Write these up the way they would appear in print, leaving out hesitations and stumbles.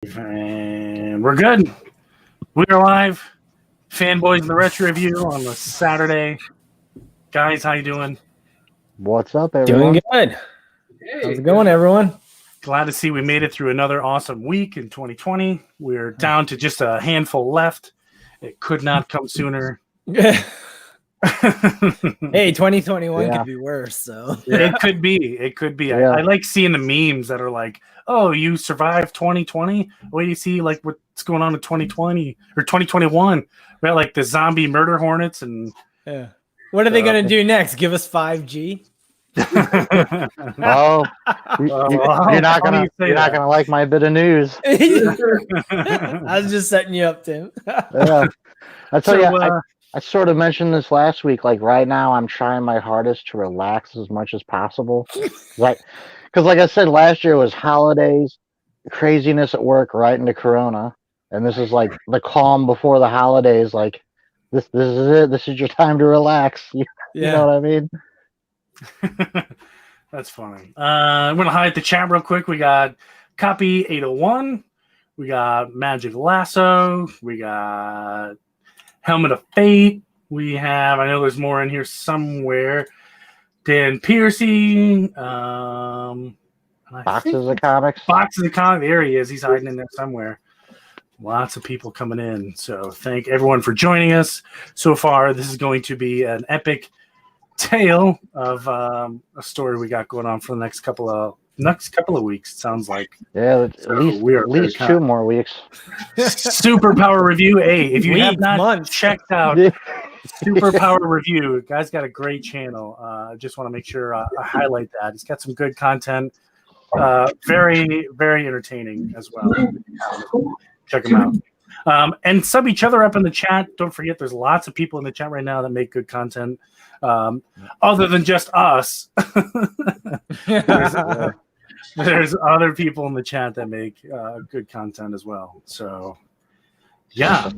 And we're good. We are live. Fanboys in the Retro Review on the Saturday. Guys, how you doing? What's up, everyone? Doing good. Hey, how's it going, everyone? Glad to see we made it through another awesome week in 2020. We're down to just a handful left. It could not come sooner. Hey, 2021 could be worse. So it could be. It could be. Yeah. I like seeing the memes that are like, "Oh, you survived 2020. Wait do you see like what's going on in 2020 or 2021? Right, like the zombie murder hornets and What are they going to do next? Give us 5G? Oh, you're not gonna like my bit of news. I was just setting you up, Tim. I tell you, I sort of mentioned this last week. Like right now, I'm trying my hardest to relax as much as possible. Like, because like I said, last year was holidays, craziness at work, right into Corona, and this is like the calm before the holidays. Like this is it. This is your time to relax. You know what I mean? That's funny. I'm gonna highlight the chat real quick. We got Copy 801. We got Magic Lasso. We got Helmet of Fate. We have, I know there's more in here somewhere. Dan Piercy. Boxes of comics. Boxes of comics. There he is. He's hiding in there somewhere. Lots of people coming in. So thank everyone for joining us so far. This is going to be an epic tale of a story we got going on for the next couple of weeks. It sounds like at least 2 more weeks. Superpower Review. Hey, if you have not checked out Superpower Review, guys got a great channel. I just want to make sure I highlight that. It's got some good content. Very, very entertaining as well. Check them out. And sub each other up in the chat. Don't forget, there's lots of people in the chat right now that make good content. Other than just us, there's other people in the chat that make good content as well. So, yeah,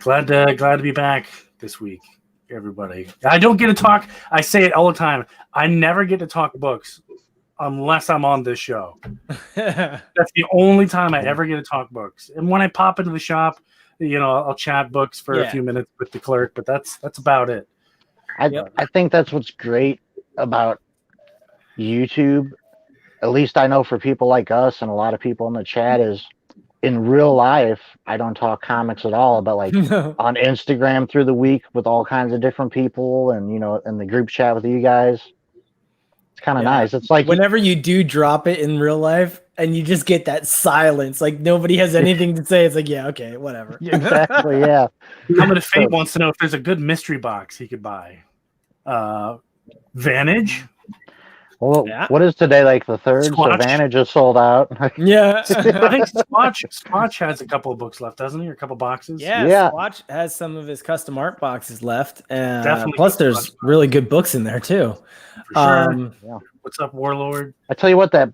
glad to be back this week, everybody. I don't get to talk. I say it all the time. I never get to talk books unless I'm on this show. That's the only time I ever get to talk books. And when I pop into the shop, I'll chat books for a few minutes with the clerk, but that's about it. I think that's what's great about YouTube. At least I know for people like us and a lot of people in the chat is in real life, I don't talk comics at all, but like on Instagram through the week with all kinds of different people and, in the group chat with you guys. It's kind of nice. It's like whenever you do drop it in real life and you just get that silence, like nobody has anything to say. It's like, yeah, okay, whatever. Exactly, yeah. Helmet of Fate wants to know if there's a good mystery box he could buy. Vantage. Well, what is today, like the 3rd? So Vantage is sold out. Yeah. I think Swatch has a couple of books left, doesn't he? Or a couple boxes? Yeah. Swatch has some of his custom art boxes left. Plus, there's really good books in there, too. For sure. What's up, Warlord? I tell you what, the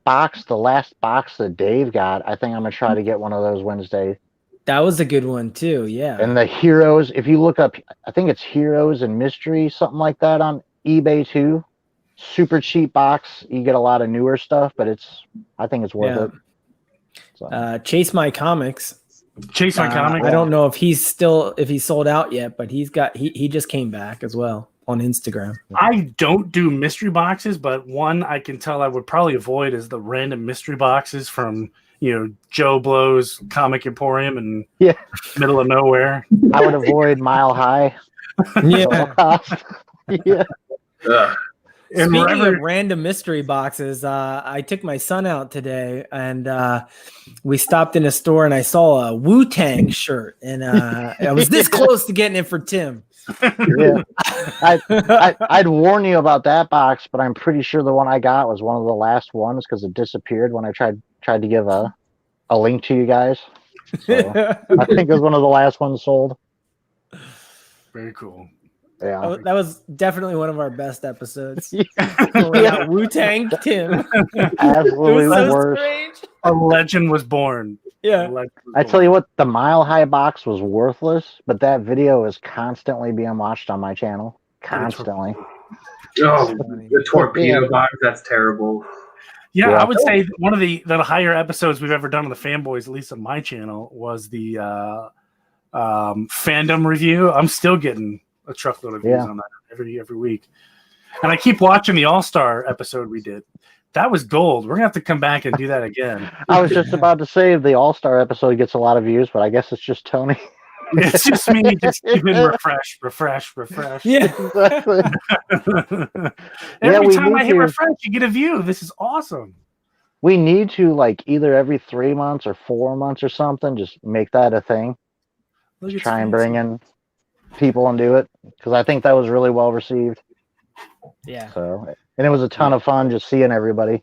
last box that Dave got, I think I'm going to try to get one of those Wednesday. That was a good one, too, yeah. And the Heroes, if you look up, I think it's Heroes and Mystery, something like that on eBay, too. Super cheap box. You get a lot of newer stuff, but I think it's worth it. So. Chase My Comics. Chase My Comics. I don't know if he's sold out yet, but he just came back as well on Instagram. I don't do mystery boxes, but one I can tell I would probably avoid is the random mystery boxes from Joe Blow's Comic Emporium and middle of nowhere. I would avoid Mile High. Yeah. Speaking of random mystery boxes, I took my son out today and we stopped in a store and I saw a Wu-Tang shirt and I was this close to getting it for Tim. Yeah, I'd warn you about that box, but I'm pretty sure the one I got was one of the last ones because it disappeared when I tried to give a link to you guys. So I think it was one of the last ones sold. Very cool. Yeah, that was definitely one of our best episodes. Wu-Tang Tim. Absolutely worst. Strange. A legend was born. Yeah. I tell you what, the Mile High box was worthless, but that video is constantly being watched on my channel. Constantly. Oh, the torpedo box, that's terrible. Yeah, I would say one of the higher episodes we've ever done on the Fanboys, at least on my channel, was the fandom review. I'm still getting a truckload of views on that every week. And I keep watching the All-Star episode we did. That was gold. We're going to have to come back and do that again. I was just about to say the All-Star episode gets a lot of views, but I guess it's just Tony. It's just me just keeping refresh. Yeah. Exactly. Every time I hit refresh, you get a view. This is awesome. We need to, like, either every 3 months or 4 months or something, just make that a thing. Just try and bring in people and do it, because I think that was really well received. Yeah. So, and it was a ton of fun just seeing everybody.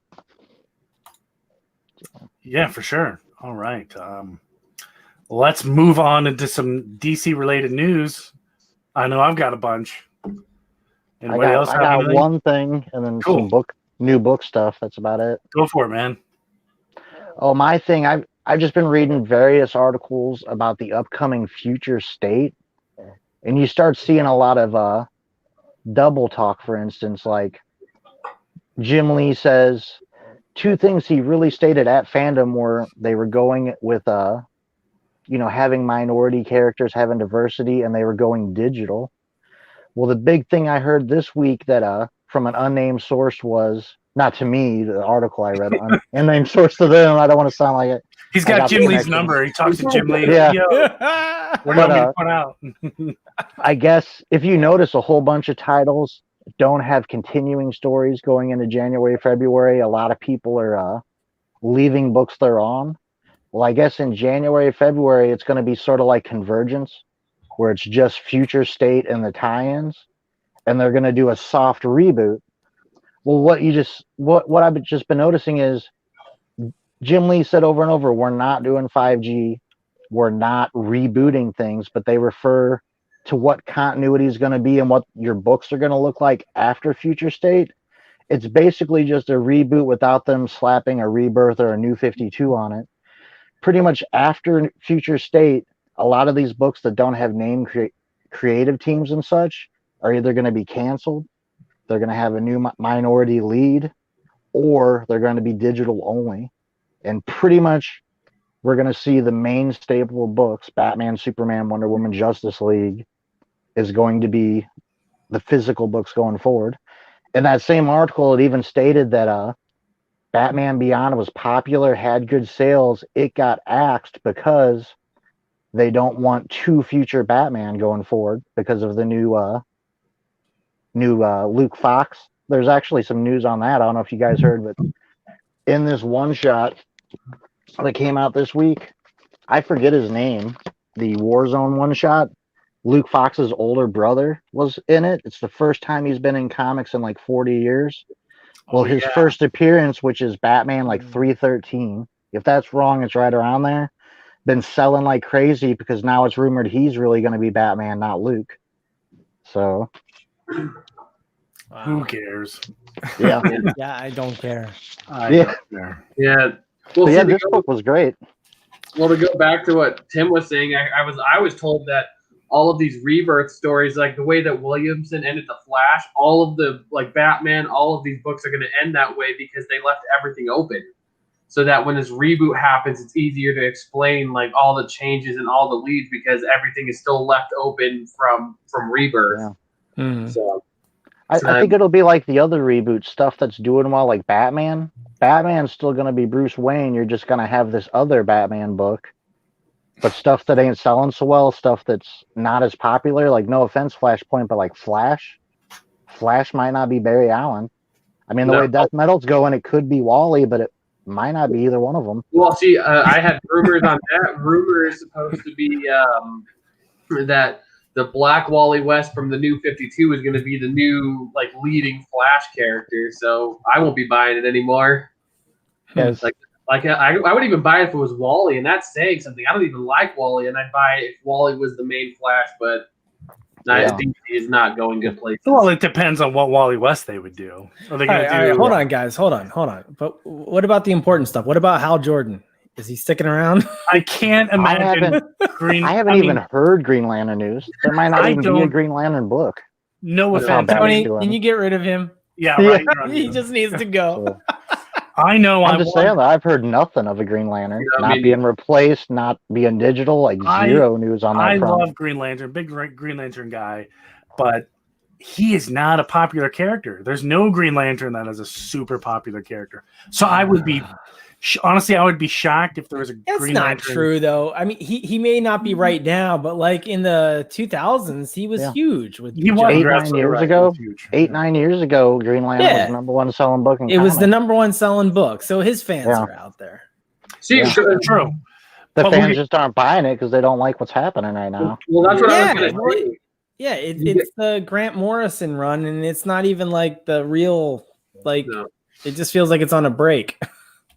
Yeah, for sure. All right. Let's move on into some DC related news. I know I've got a bunch. Anybody else? I got one thing, and then some new book stuff. That's about it. Go for it, man. Oh, my thing. I've just been reading various articles about the upcoming future state, and you start seeing a lot of double talk. For instance, like Jim Lee says, two things he really stated at fandom were they were going with having minority characters, having diversity, and they were going digital. Well, the big thing I heard this week that from an unnamed source was, not to me, the article I read, unnamed source to them. I don't want to sound like it. He's got Jim Lee's number. He talks to Jim Lee. Yeah. We're going to put out. I guess if you notice, a whole bunch of titles don't have continuing stories going into January, February. A lot of people are leaving books they're on. Well, I guess in January, February, it's going to be sort of like Convergence, where it's just future state and the tie-ins, and they're going to do a soft reboot. Well, what I've just been noticing is Jim Lee said over and over, we're not doing 5G, we're not rebooting things, but they refer to what continuity is going to be and what your books are going to look like after future state. It's basically just a reboot without them slapping a rebirth or a new 52 on it. Pretty much after future state, a lot of these books that don't have name creative teams and such are either going to be canceled, they're going to have a new minority lead, or they're going to be digital only. And pretty much we're going to see the main staple of books, Batman, Superman, Wonder Woman, Justice League, is going to be the physical books going forward. In that same article, it even stated that Batman Beyond was popular, had good sales. It got axed because they don't want two future Batman going forward because of the new Luke Fox. There's actually some news on that. I don't know if you guys heard, but in this one shot that came out this week, I forget his name, the Warzone one shot, Luke Fox's older brother was in it. It's the first time he's been in comics in like 40 years. Well, his first appearance, which is Batman like 313, if that's wrong, it's right around there, been selling like crazy because now it's rumored he's really going to be Batman, not Luke. So who cares? Yeah. Yeah, I don't care. I don't care. Yeah. Well, yeah, this book was great. Well, to go back to what Tim was saying, I was told that all of these rebirth stories, like the way that Williamson ended the Flash, all of the like Batman, all of these books are going to end that way because they left everything open, so that when this reboot happens, it's easier to explain like all the changes and all the leads because everything is still left open from rebirth. Yeah. Mm-hmm. So I think it'll be like the other reboot stuff that's doing well, like Batman. Batman's still going to be Bruce Wayne. You're just going to have this other Batman book. But stuff that ain't selling so well, stuff that's not as popular, like no offense, Flashpoint, but like Flash might not be Barry Allen. I mean, the way Death Metal's going, it could be Wally, but it might not be either one of them. Well, see, I had rumors on that. Rumor is supposed to be that the Black Wally West from the New 52 is going to be the new like leading Flash character. So I won't be buying it anymore. Yes. Like I would even buy it if it was Wally, and that's saying something. I don't even like Wally, and I'd buy it if Wally was the main Flash, but DC is not going good places. Well, it depends on what Wally West they would do. Are they going to do? Hold on, guys. Hold on. But what about the important stuff? What about Hal Jordan? Is he sticking around? I can't imagine I haven't even heard Green Lantern news. There might not even be a Green Lantern book. No offense, Tony, can you get rid of him? Yeah, right. He just needs to go. I know. I'm just saying that I've heard nothing of a Green Lantern not being replaced, not being digital, like zero news on that front. I love Green Lantern, big Green Lantern guy, but he is not a popular character. There's no Green Lantern that is a super popular character. So I would be, honestly, I would be shocked if there was a Green Lantern. That's not true, though. I mean, he may not be right now, but like in the 2000s, he was huge. He was 8-9 years ago. 8-9 years ago, Green Lantern was the number one selling book. It was the number one selling book, so his fans are out there. See, true. The fans just aren't buying it because they don't like what's happening right now. Well, that's what I was going to say. Yeah, it's the Grant Morrison run, and it's not even like the real, like, it just feels like it's on a break.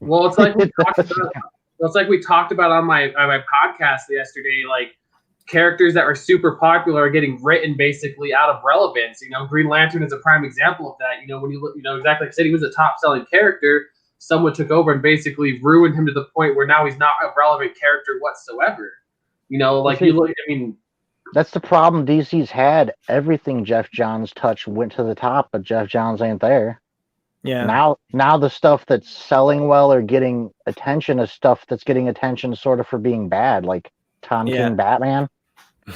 Well, it's like we talked about on my podcast yesterday, like characters that were super popular are getting written basically out of relevance. You know, Green Lantern is a prime example of that. You know, when you look, exactly like I said, he was a top selling character. Someone took over and basically ruined him to the point where now he's not a relevant character whatsoever. You know, like you look, I mean, that's the problem DC's had. Everything Jeff Johns touched went to the top, but Jeff Johns ain't there. Yeah. Now the stuff that's selling well or getting attention is stuff that's getting attention sort of for being bad, like Tom King Batman.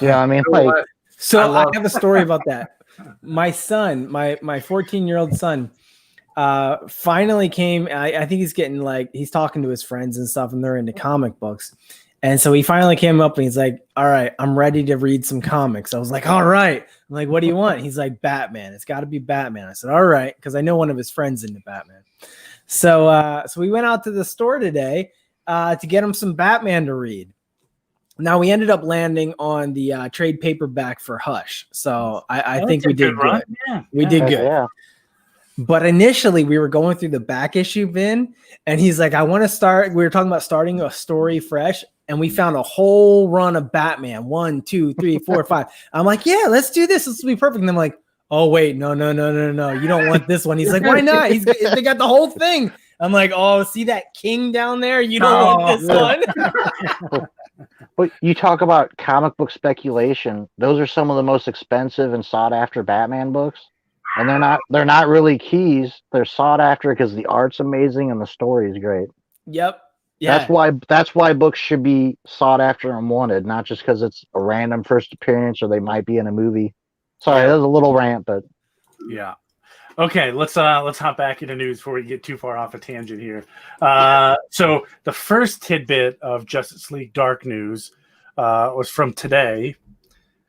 You know what I mean? Like, so I have a story about that. My son, my 14-year-old son, finally came. I think he's getting he's talking to his friends and stuff, and they're into comic books. And so he finally came up and he's like, all right, I'm ready to read some comics. I was like, all right. I'm like, what do you want? He's like, Batman. It's got to be Batman. I said, all right, because I know one of his friends into Batman. So we went out to the store today to get him some Batman to read. Now, we ended up landing on the trade paperback for Hush. So I think we did good. Yeah. We did good. Yeah. But initially, we were going through the back issue bin, and he's like, I want to start. We were talking about starting a story fresh, and we found a whole run of Batman 1, 2, 3, 4, 5. I'm like, yeah, let's do this. This will be perfect. And I'm like, oh, wait, no. You don't want this one. He's like, why not? They got the whole thing. I'm like, oh, see that king down there? You don't want this one. But you talk about comic book speculation. Those are some of the most expensive and sought after Batman books. And they're not really keys. They're sought after because the art's amazing and the story is great. Yep. Yeah. That's why books should be sought after and wanted, not just because it's a random first appearance or they might be in a movie. Sorry, that was a little rant, but yeah. Okay, let's hop back into news before we get too far off a tangent here. So the first tidbit of Justice League Dark news was from today.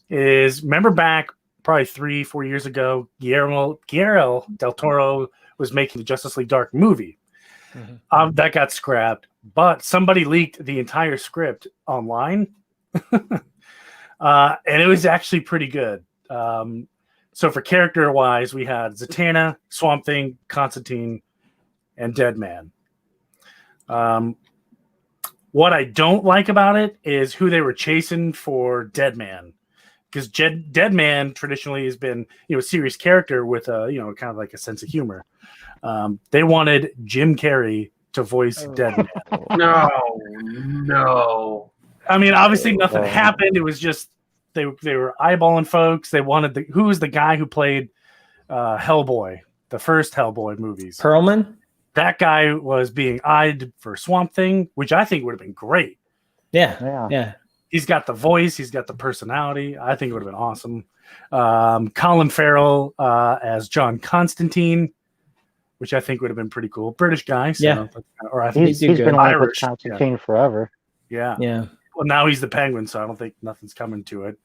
Remember back probably 3-4 years ago, Guillermo del Toro was making the Justice League Dark movie. Mm-hmm. That got scrapped, but somebody leaked the entire script online, and it was actually pretty good. So for character-wise, we had Zatanna, Swamp Thing, Constantine, and Deadman. What I don't like about it is who they were chasing for Deadman. Because Deadman traditionally has been, a serious character with a, kind of like a sense of humor. They wanted Jim Carrey to voice Deadman. No. I mean, obviously nothing happened. It was just they were eyeballing folks. They wanted who was the guy who played Hellboy, the first Hellboy movies? Perlman. That guy was being eyed for Swamp Thing, which I think would have been great. Yeah. He's got the voice. He's got the personality. I think it would have been awesome. Colin Farrell as John Constantine, which I think would have been pretty cool. British guy. So, or I think he's been Irish. With Constantine forever. Yeah. Well, now he's the Penguin, so I don't think nothing's coming to it.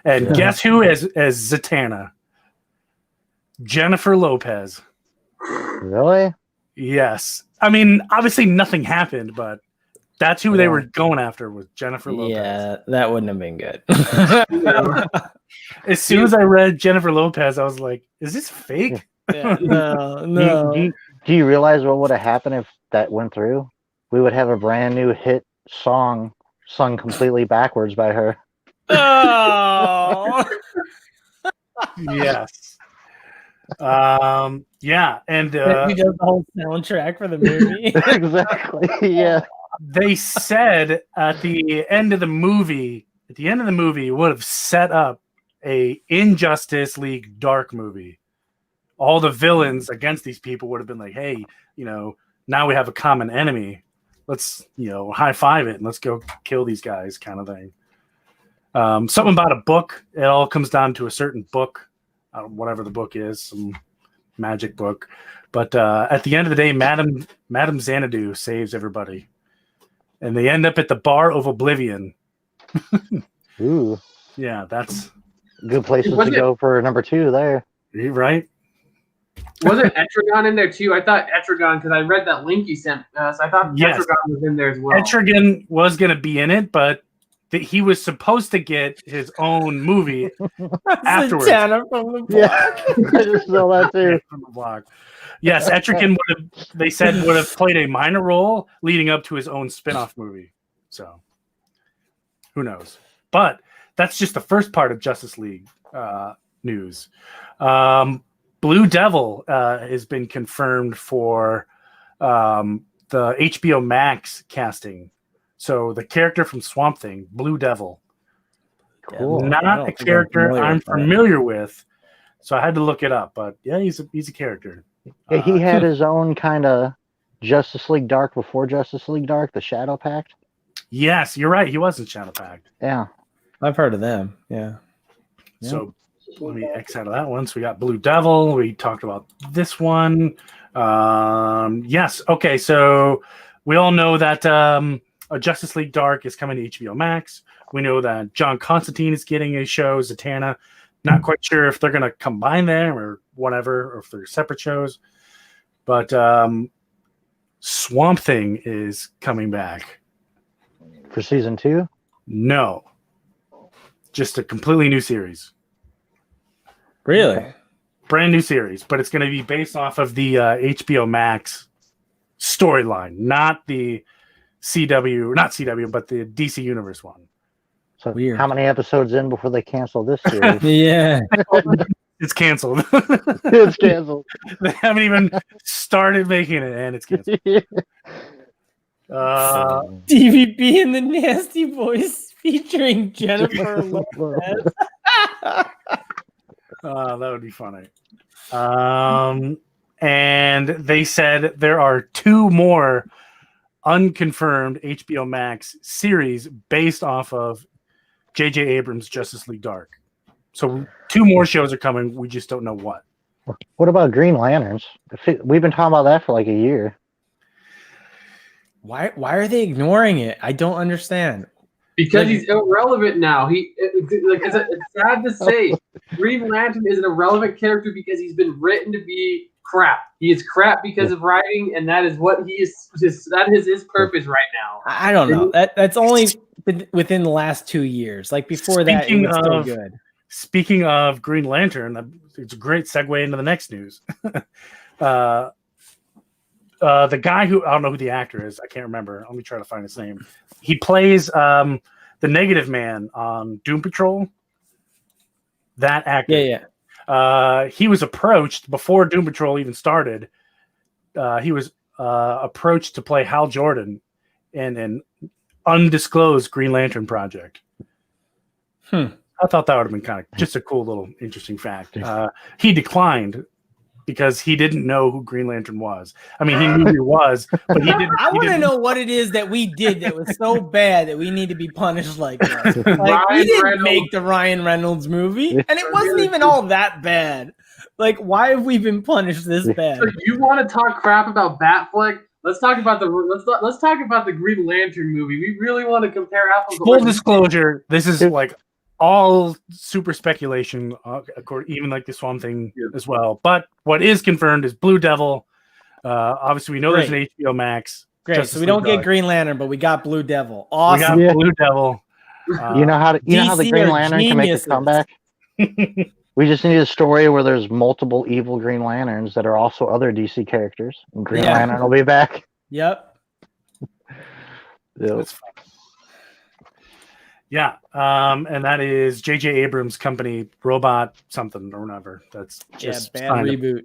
And guess who as Zatanna? Jennifer Lopez. Really? Yes. I mean, obviously nothing happened, but that's who they were going after was Jennifer Lopez. Yeah, that wouldn't have been good. As soon as I read Jennifer Lopez, I was like, is this fake? Yeah, no. Do you realize what would have happened if that went through? We would have a brand new hit song sung completely backwards by her. Oh. Yes. Yeah, and he does the whole soundtrack for the movie. Exactly. Yeah. They said at the end of the movie, would have set up a Injustice League Dark movie. All the villains against these people would have been like, hey, now we have a common enemy. Let's, high five it and let's go kill these guys, kind of thing. Something about a book. It all comes down to a certain book, whatever the book is, some magic book. But at the end of the day, Madame Xanadu saves everybody, and they end up at the Bar of Oblivion. Ooh, yeah, that's good places to go for number 2 there. Right? Wasn't Etrigan in there too? I thought Etrigan, because I read that link you sent us. I thought Etrigan was in there as well. Etrigan was going to be in it, but he was supposed to get his own movie afterwards. Santana from the block. I just saw that too. From the block. Yes, Etrigan would have played a minor role leading up to his own spin-off movie. So who knows? But that's just the first part of Justice League news. Blue Devil has been confirmed for the HBO Max casting. So the character from Swamp Thing, Blue Devil. Cool. Not a character I'm familiar with, so I had to look it up. But yeah, he's a character. Yeah, he had his own kind of Justice League Dark before Justice League Dark, the Shadow Pact. Yes, you're right. He was in Shadow Pact. Yeah, I've heard of them. Yeah. So let me X out of that one. So we got Blue Devil. We talked about this one. Yes. Okay. So we all know that Justice League Dark is coming to HBO Max. We know that John Constantine is getting a show, Zatanna. Not quite sure if they're going to combine them or whatever, or if they're separate shows. But Swamp Thing is coming back. For season 2? No. Just a completely new series. Really? Brand new series, but it's going to be based off of the HBO Max storyline, not the CW, but the DC Universe one. So weird. How many episodes in before they cancel this series? Yeah. It's canceled. It's canceled. They haven't even started making it, and it's canceled. DVB and the Nasty Boys featuring Jennifer Lopez. That would be funny. And they said there are 2 more unconfirmed HBO Max series based off of J.J. Abrams' Justice League Dark. So 2 more shows are coming. We just don't know what. What about Green Lanterns? We've been talking about that for like a year. Why are they ignoring it? I don't understand. Because he's irrelevant now. It's sad to say, Green Lantern is an irrelevant character because he's been written to be crap. He is crap because of writing, and that is what he is. That is his purpose right now. I don't know. That's only within the last 2 years. Like before that, it was still good. Speaking of Green Lantern, it's a great segue into the next news. The guy who, I don't know who the actor is. I can't remember. Let me try to find his name. He plays the Negative Man on Doom Patrol. That actor. Yeah. He was approached before Doom Patrol even started. He was approached to play Hal Jordan in an undisclosed Green Lantern project. I thought that would have been kind of just a cool little interesting fact. He declined because he didn't know who Green Lantern was. I mean, he knew who he was, but he didn't. I want to know what it is that we did that was so bad that we need to be punished like that. Like, we didn't make the Ryan Reynolds movie, and it wasn't even all that bad. Like, why have we been punished this bad? So you want to talk crap about Batfleck? Let's talk about the Green Lantern movie. We really want to compare apples. Full disclosure: this is like all super speculation, even like the Swamp Thing as well. But what is confirmed is Blue Devil. Obviously, we know there's an HBO Max. Great. Justice So we don't League get Dark. Green Lantern, but we got Blue Devil. Awesome. We got Blue Devil. You know how the Green Lantern can make a comeback? We just need a story where there's multiple evil Green Lanterns that are also other DC characters, and Green Lantern will be back. Yep. That's fun. Yeah, and that is J.J. Abrams' company, Robot something or whatever. That's just bad reboot.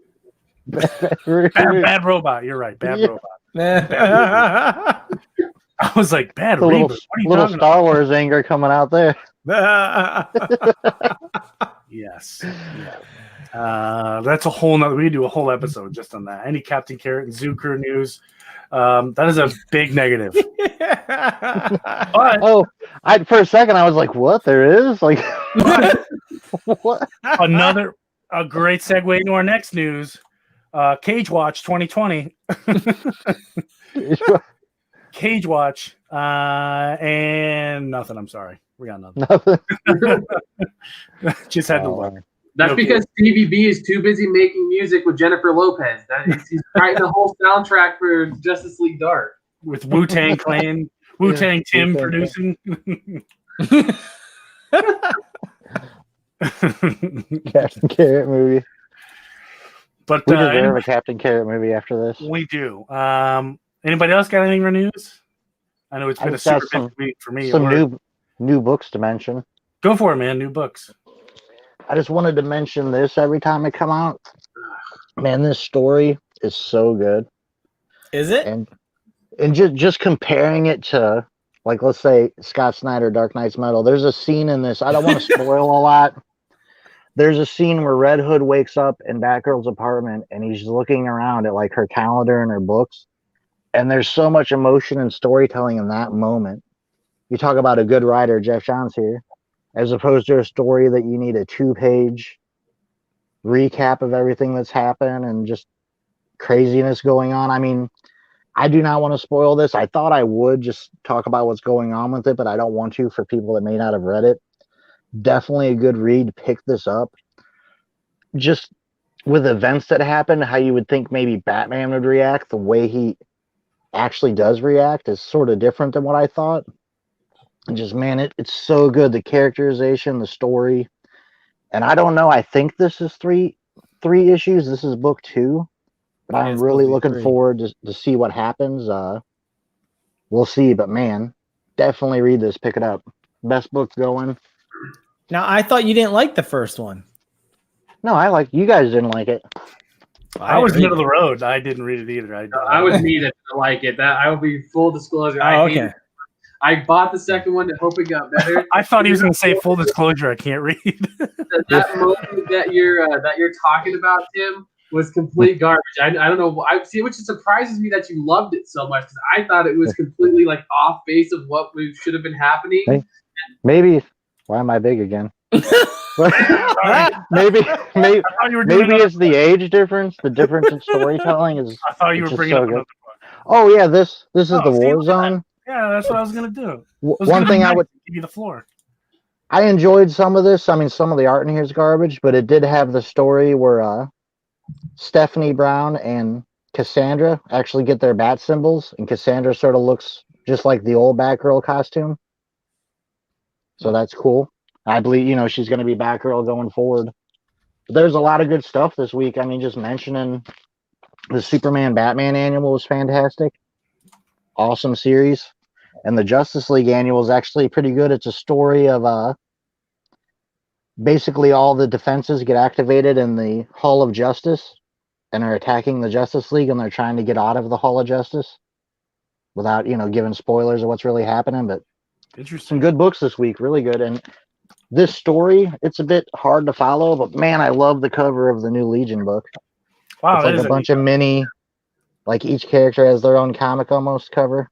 Bad Robot. You're right, Bad Robot. I was like, bad reboot. What are you little talking Star Wars anger coming out there. Yes. Yeah. That's a whole nother. We could do a whole episode just on that. Any Captain Carrot and Zoo Crew news. That is a big negative. But for a second I was like, "What? There is like what?" A great segue into our next news. Cage Watch 2020. Cage Watch and nothing. I'm sorry, we got nothing. Just had to look. That's because Stevie B is too busy making music with Jennifer Lopez. He's writing the whole soundtrack for Justice League Dark with Wu-Tang Clan, Wu-Tang Tim producing. Captain Carrot movie. But we deserve a Captain Carrot movie after this. We do. Anybody else got anything for news? I know it's been a super busy week for me. Some new books to mention. Go for it, man. New books. I just wanted to mention this every time it come out. Man, this story is so good. Is it? And just comparing it to, like, let's say Scott Snyder, Dark Knight's Metal. There's a scene in this. I don't want to spoil a lot. There's a scene where Red Hood wakes up in Batgirl's apartment and he's looking around at like her calendar and her books. And there's so much emotion and storytelling in that moment. You talk about a good writer, Jeff Johns here, as opposed to a story that you need a 2-page recap of everything that's happened and just craziness going on. I mean, I do not want to spoil this. I thought I would just talk about what's going on with it, but I don't want to for people that may not have read it. Definitely a good read. Pick this up. Just with events that happen, how you would think maybe Batman would react, the way he actually does react is sort of different than what I thought. And just, man, it's so good. The characterization, the story. And I don't know. I think this is three issues. This is book 2. But I'm really looking forward to see what happens. We'll see. But, man, definitely read this. Pick it up. Best book going. Now, I thought you didn't like the first one. No, you guys didn't like it. I was middle of the road. I didn't read it either. I was me that didn't like it. That I will be full disclosure. Okay. I bought the second one to hope it got better. I thought he was going to say full disclosure. I can't read. that moment that you're talking about, Tim, was complete garbage. I don't know. I see, which surprises me that you loved it so much because I thought it was completely like off base of what should have been happening. Maybe. Why am I big again? maybe it's the age difference. The difference in storytelling is. I thought you were bringing up another book. Oh yeah, this is the War Zone. Yeah, that's what I was gonna do. One thing I would give you the floor. I enjoyed some of this. I mean, some of the art in here is garbage, but it did have the story where Stephanie Brown and Cassandra actually get their bat symbols, and Cassandra sort of looks just like the old Batgirl costume. So that's cool. I believe, she's going to be Batgirl going forward. But there's a lot of good stuff this week. I mean, just mentioning the Superman Batman annual was fantastic. Awesome series. And the Justice League annual is actually pretty good. It's a story of basically all the defenses get activated in the Hall of Justice and are attacking the Justice League, and they're trying to get out of the Hall of Justice without, giving spoilers of what's really happening. But interesting. Some good books this week, really good. And this story, it's a bit hard to follow, but man, I love the cover of the new Legion book. Wow, it's like a bunch of mini, like each character has their own comic almost cover.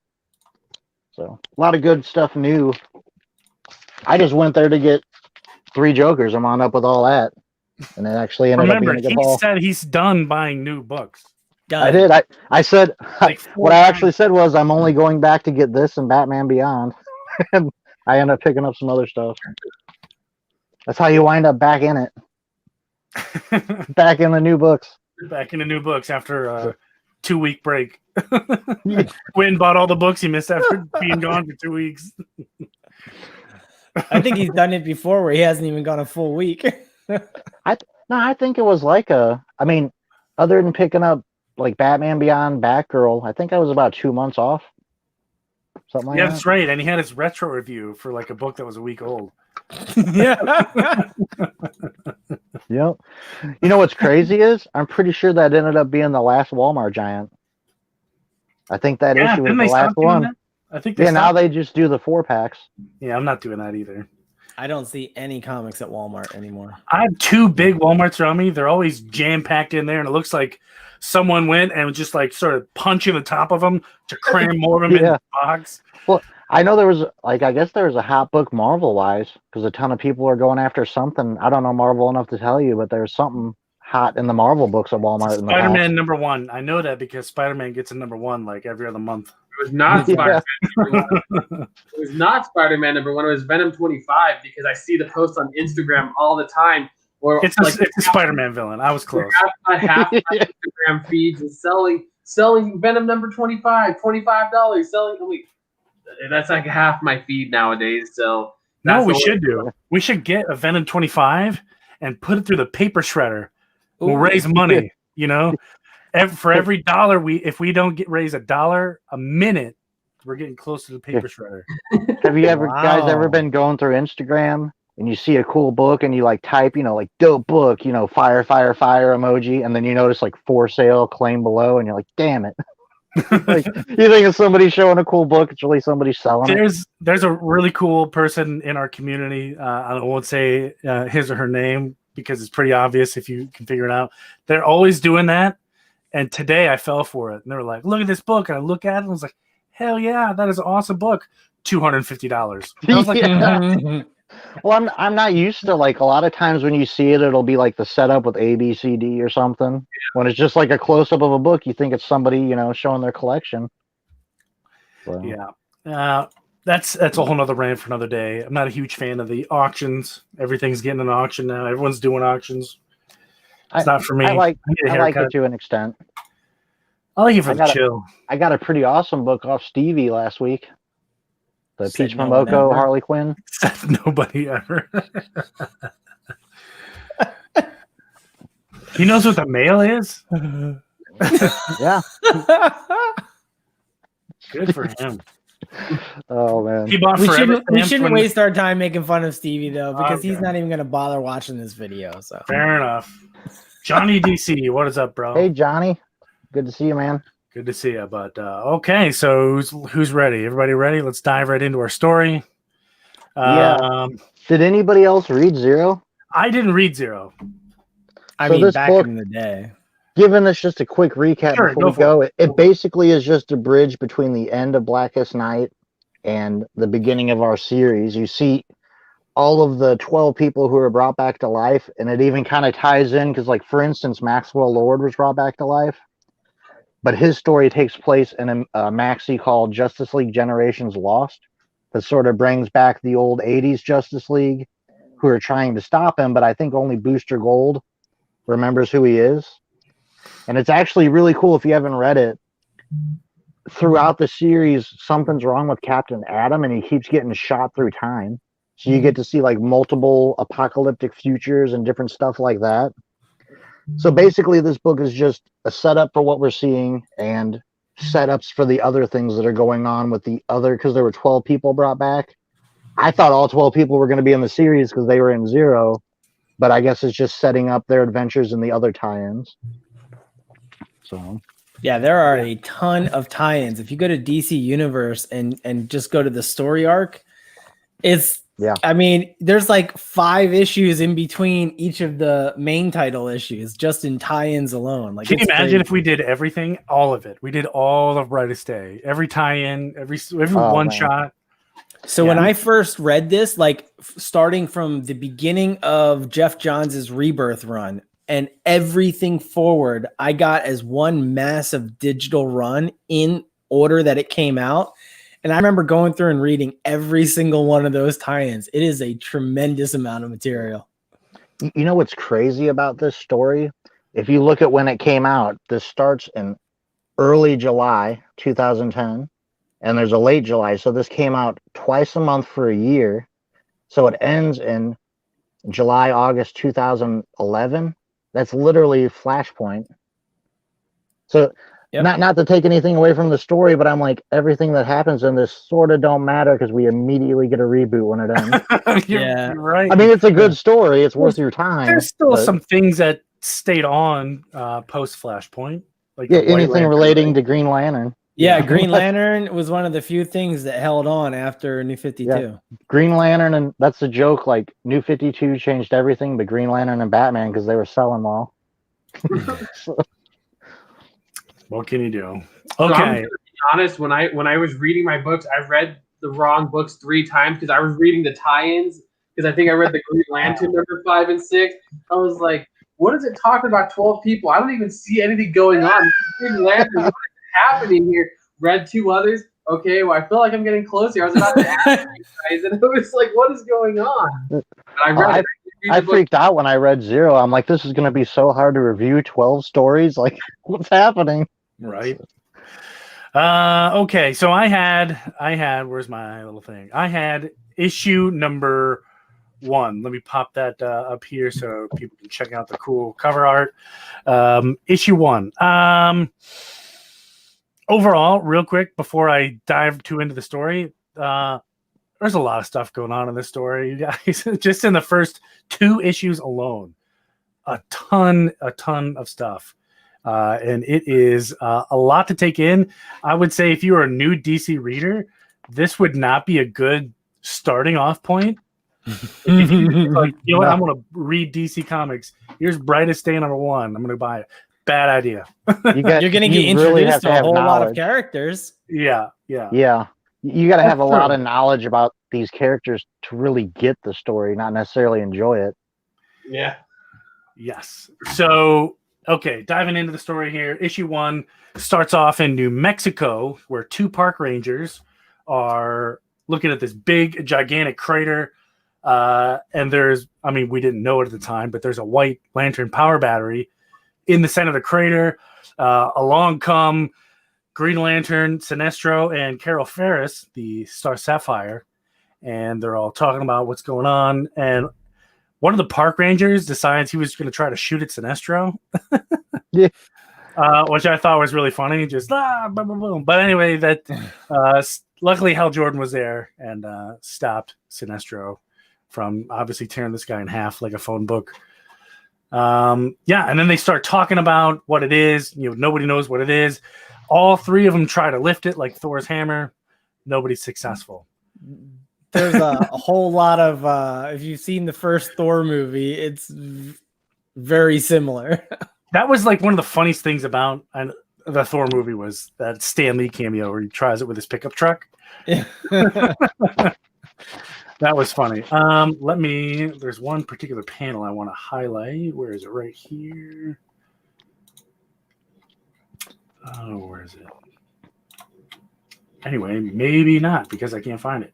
So a lot of good stuff new. I just went there to get 3 Jokers. I'm on up with all that. And it actually ended up being a good haul. He said he's done buying new books. I did. I said, what I actually said was I'm only going back to get this and Batman Beyond. And I ended up picking up some other stuff. That's how you wind up back in it. Back in the new books. Back in the new books after a 2-week break. Quinn bought all the books he missed after being gone for 2 weeks. I think he's done it before where he hasn't even gone a full week. I think it was like other than picking up like Batman Beyond, Batgirl, I think I was about 2 months off. Something like that. That's right. And he had his retro review for like a book that was a week old. Yeah. Yep. You know what's crazy is I'm pretty sure that ended up being the last Walmart Giant. I think that issue was the last one. I think now they just do the 4-packs. Yeah, I'm not doing that either. I don't see any comics at Walmart anymore. I have 2 big Walmarts around me. They're always jam packed in there, and it looks like someone went and just like started punching the top of them to cram more of them in the box. Well, I know there was I guess there was a hot book Marvel wise because a ton of people are going after something. I don't know Marvel enough to tell you, but there's something hot in the Marvel books at Walmart. Spider-Man #1. I know that because Spider-Man gets a #1 like every other month. It was not Spider-Man #1. It was not Spider-Man #1. It was Venom 25 because I see the posts on Instagram all the time. Where it's a Spider-Man villain. I was close. Half my Instagram feeds is selling Venom #25, $25. Selling. That's like half my feed nowadays. So no, we should do. We should get a Venom 25 and put it through the paper shredder. We'll raise money. For every dollar if we don't raise $1 a minute, we're getting close to the paper shredder. Have you guys ever been going through Instagram and you see a cool book and you like type, like dope book, fire emoji, and then you notice like for sale, claim below, and you're like, damn it. Like you think it's somebody showing a cool book, it's really somebody selling it. There's a really cool person in our community. I won't say his or her name because it's pretty obvious if you can figure it out. They're always doing that. And today I fell for it. And they were like, look at this book. And I look at it and I was like, hell yeah, that is an awesome book. $250. I was like, Well, I'm not used to like a lot of times when you see it, it'll be like the setup with A, B, C, D or something. Yeah. When it's just like a close up of a book, you think it's somebody, showing their collection. So. Yeah. That's a whole nother rant for another day. I'm not a huge fan of the auctions. Everything's getting an auction now. Everyone's doing auctions. It's not for me. I like it to an extent. I like it for the chill. I got a pretty awesome book off Stevie last week. The Peach Momoko Harley Quinn. Nobody ever. He knows what the mail is? Yeah. Good for him. Oh man. He bought we shouldn't waste our time making fun of Stevie though, because he's not even gonna bother watching this video. So fair enough. Johnny DC, what is up, bro? Hey Johnny. Good to see you, man. Good to see you. But okay, so who's ready? Everybody ready? Let's dive right into our story. Did anybody else read Zero? I didn't read Zero. I mean, back in the day. Giving us just a quick recap before we go, it basically is just a bridge between the end of Blackest Night and the beginning of our series. You see all of the 12 people who are brought back to life, and it even kind of ties in because, like, for instance, Maxwell Lord was brought back to life, but his story takes place in a maxi called Justice League Generations Lost that sort of brings back the old 80s Justice League who are trying to stop him, but I think only Booster Gold remembers who he is. And it's actually really cool if you haven't read it. Throughout the series, something's wrong with Captain Atom, and he keeps getting shot through time. So you get to see like multiple apocalyptic futures and different stuff like that. So basically, this book is just a setup for what we're seeing and setups for the other things that are going on with the other, because there were 12 people brought back. I thought all 12 people were going to be in the series because they were in Zero, but I guess it's just setting up their adventures in the other tie-ins. So yeah, there are a ton of tie-ins. If you go to DC Universe and just go to the story arc, I mean, there's like 5 issues in between each of the main title issues just in tie-ins alone. Like, can you imagine if we did everything, all of it? We did all of Brightest Day, every tie-in, every one shot. So when I first read this, like starting from the beginning of Jeff Johns' Rebirth run and everything forward, I got as one massive digital run in order that it came out. And I remember going through and reading every single one of those tie-ins. It is a tremendous amount of material. You know what's crazy about this story? If you look at when it came out, this starts in early July 2010, and there's a late July. So this came out twice a month for a year. So it ends in July, August 2011. That's literally Flashpoint. So not to take anything away from the story, but I'm like, everything that happens in this sort of don't matter because we immediately get a reboot when it ends. You're right. I mean, it's a good story. It's worth your time. There's still some things that stayed on post Flashpoint. Like anything relating to Green Lantern. Yeah, Green Lantern was one of the few things that held on after New 52. Yeah. Green Lantern, and that's the joke. Like New 52 changed everything, but Green Lantern and Batman because they were selling well. So, what can you do? So I'm Okay. gonna be honest. When I was reading my books, I read the wrong books 3 times because I was reading the tie-ins. Because I think I read the Green Lantern number 5 and 6. I was like, "What is it talking about? 12 people? I don't even see anything going on. Green Lantern, what is happening here?" Read 2 others. Okay, well, I feel like I'm getting close here. I was about to ask you guys, and it was like, "What is going on?" But I read. I freaked out when I read 0. I'm like, this is going to be so hard to review 12 stories. Like, what's happening? Right. Okay, so I had where's my little thing? I had issue number 1. Let me pop that up here so people can check out the cool cover art. Issue 1. Overall, real quick before I dive too into the story, there's a lot of stuff going on in this story, you guys. Just in the first 2 issues alone, a ton of stuff. And it is a lot to take in. I would say if you're a new DC reader, this would not be a good starting off point. If you like, you know what, I'm going to read DC Comics. Here's Brightest Day number 1. I'm going to buy it. Bad idea. You're going to get introduced to a whole lot of characters. Yeah. You got to have a lot of knowledge about these characters to really get the story, not necessarily enjoy it. Yeah. Yes. So, okay, diving into the story here. Issue 1 starts off in New Mexico, where 2 park rangers are looking at this big, gigantic crater. And we didn't know it at the time, but there's a white lantern power battery in the center of the crater. Along come Green Lantern, Sinestro, and Carol Ferris, the Star Sapphire, and they're all talking about what's going on. And one of the park rangers decides he was going to try to shoot at Sinestro, yeah. Which I thought was really funny. Just boom, boom, boom. But anyway, that luckily Hal Jordan was there and stopped Sinestro from obviously tearing this guy in half like a phone book. And then they start talking about what it is. Nobody knows what it is. All 3 of them try to lift it like Thor's hammer. Nobody's successful. There's a whole lot of if you've seen the first Thor movie, it's very similar. That was like one of the funniest things about the Thor movie was that Stan Lee cameo where he tries it with his pickup truck. That was funny. There's one particular panel I want to highlight. Where is it? Right here. Oh, where is it? Anyway, maybe not because I can't find it.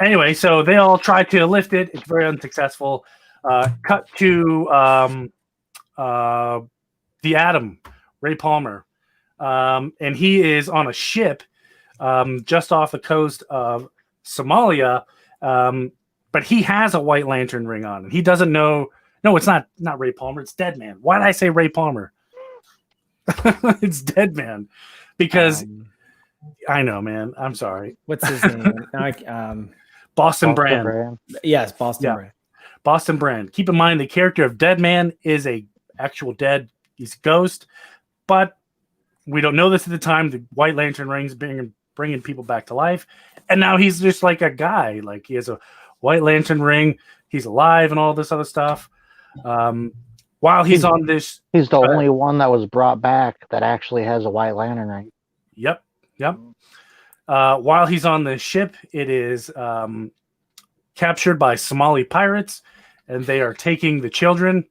Anyway, so they all try to lift it. It's very unsuccessful. Cut to the Atom, Ray Palmer. And he is on a ship just off the coast of Somalia. But he has a White Lantern ring on. And he doesn't know. No, it's not Ray Palmer. It's Deadman. Why did I say Ray Palmer? It's Deadman. Because I know, man. I'm sorry. What's his name? Boston Brand. Yes, Boston Brand. Boston Brand. Keep in mind the character of Deadman is a actual dead. He's a ghost, but we don't know this at the time. The White Lantern rings bringing people back to life, and now he's just like a guy. Like he has a White Lantern ring. He's alive and all this other stuff. While he's on this, he's the only one that was brought back that actually has a White Lantern ring. Yep. While he's on the ship, it is captured by Somali pirates, and they are taking the children.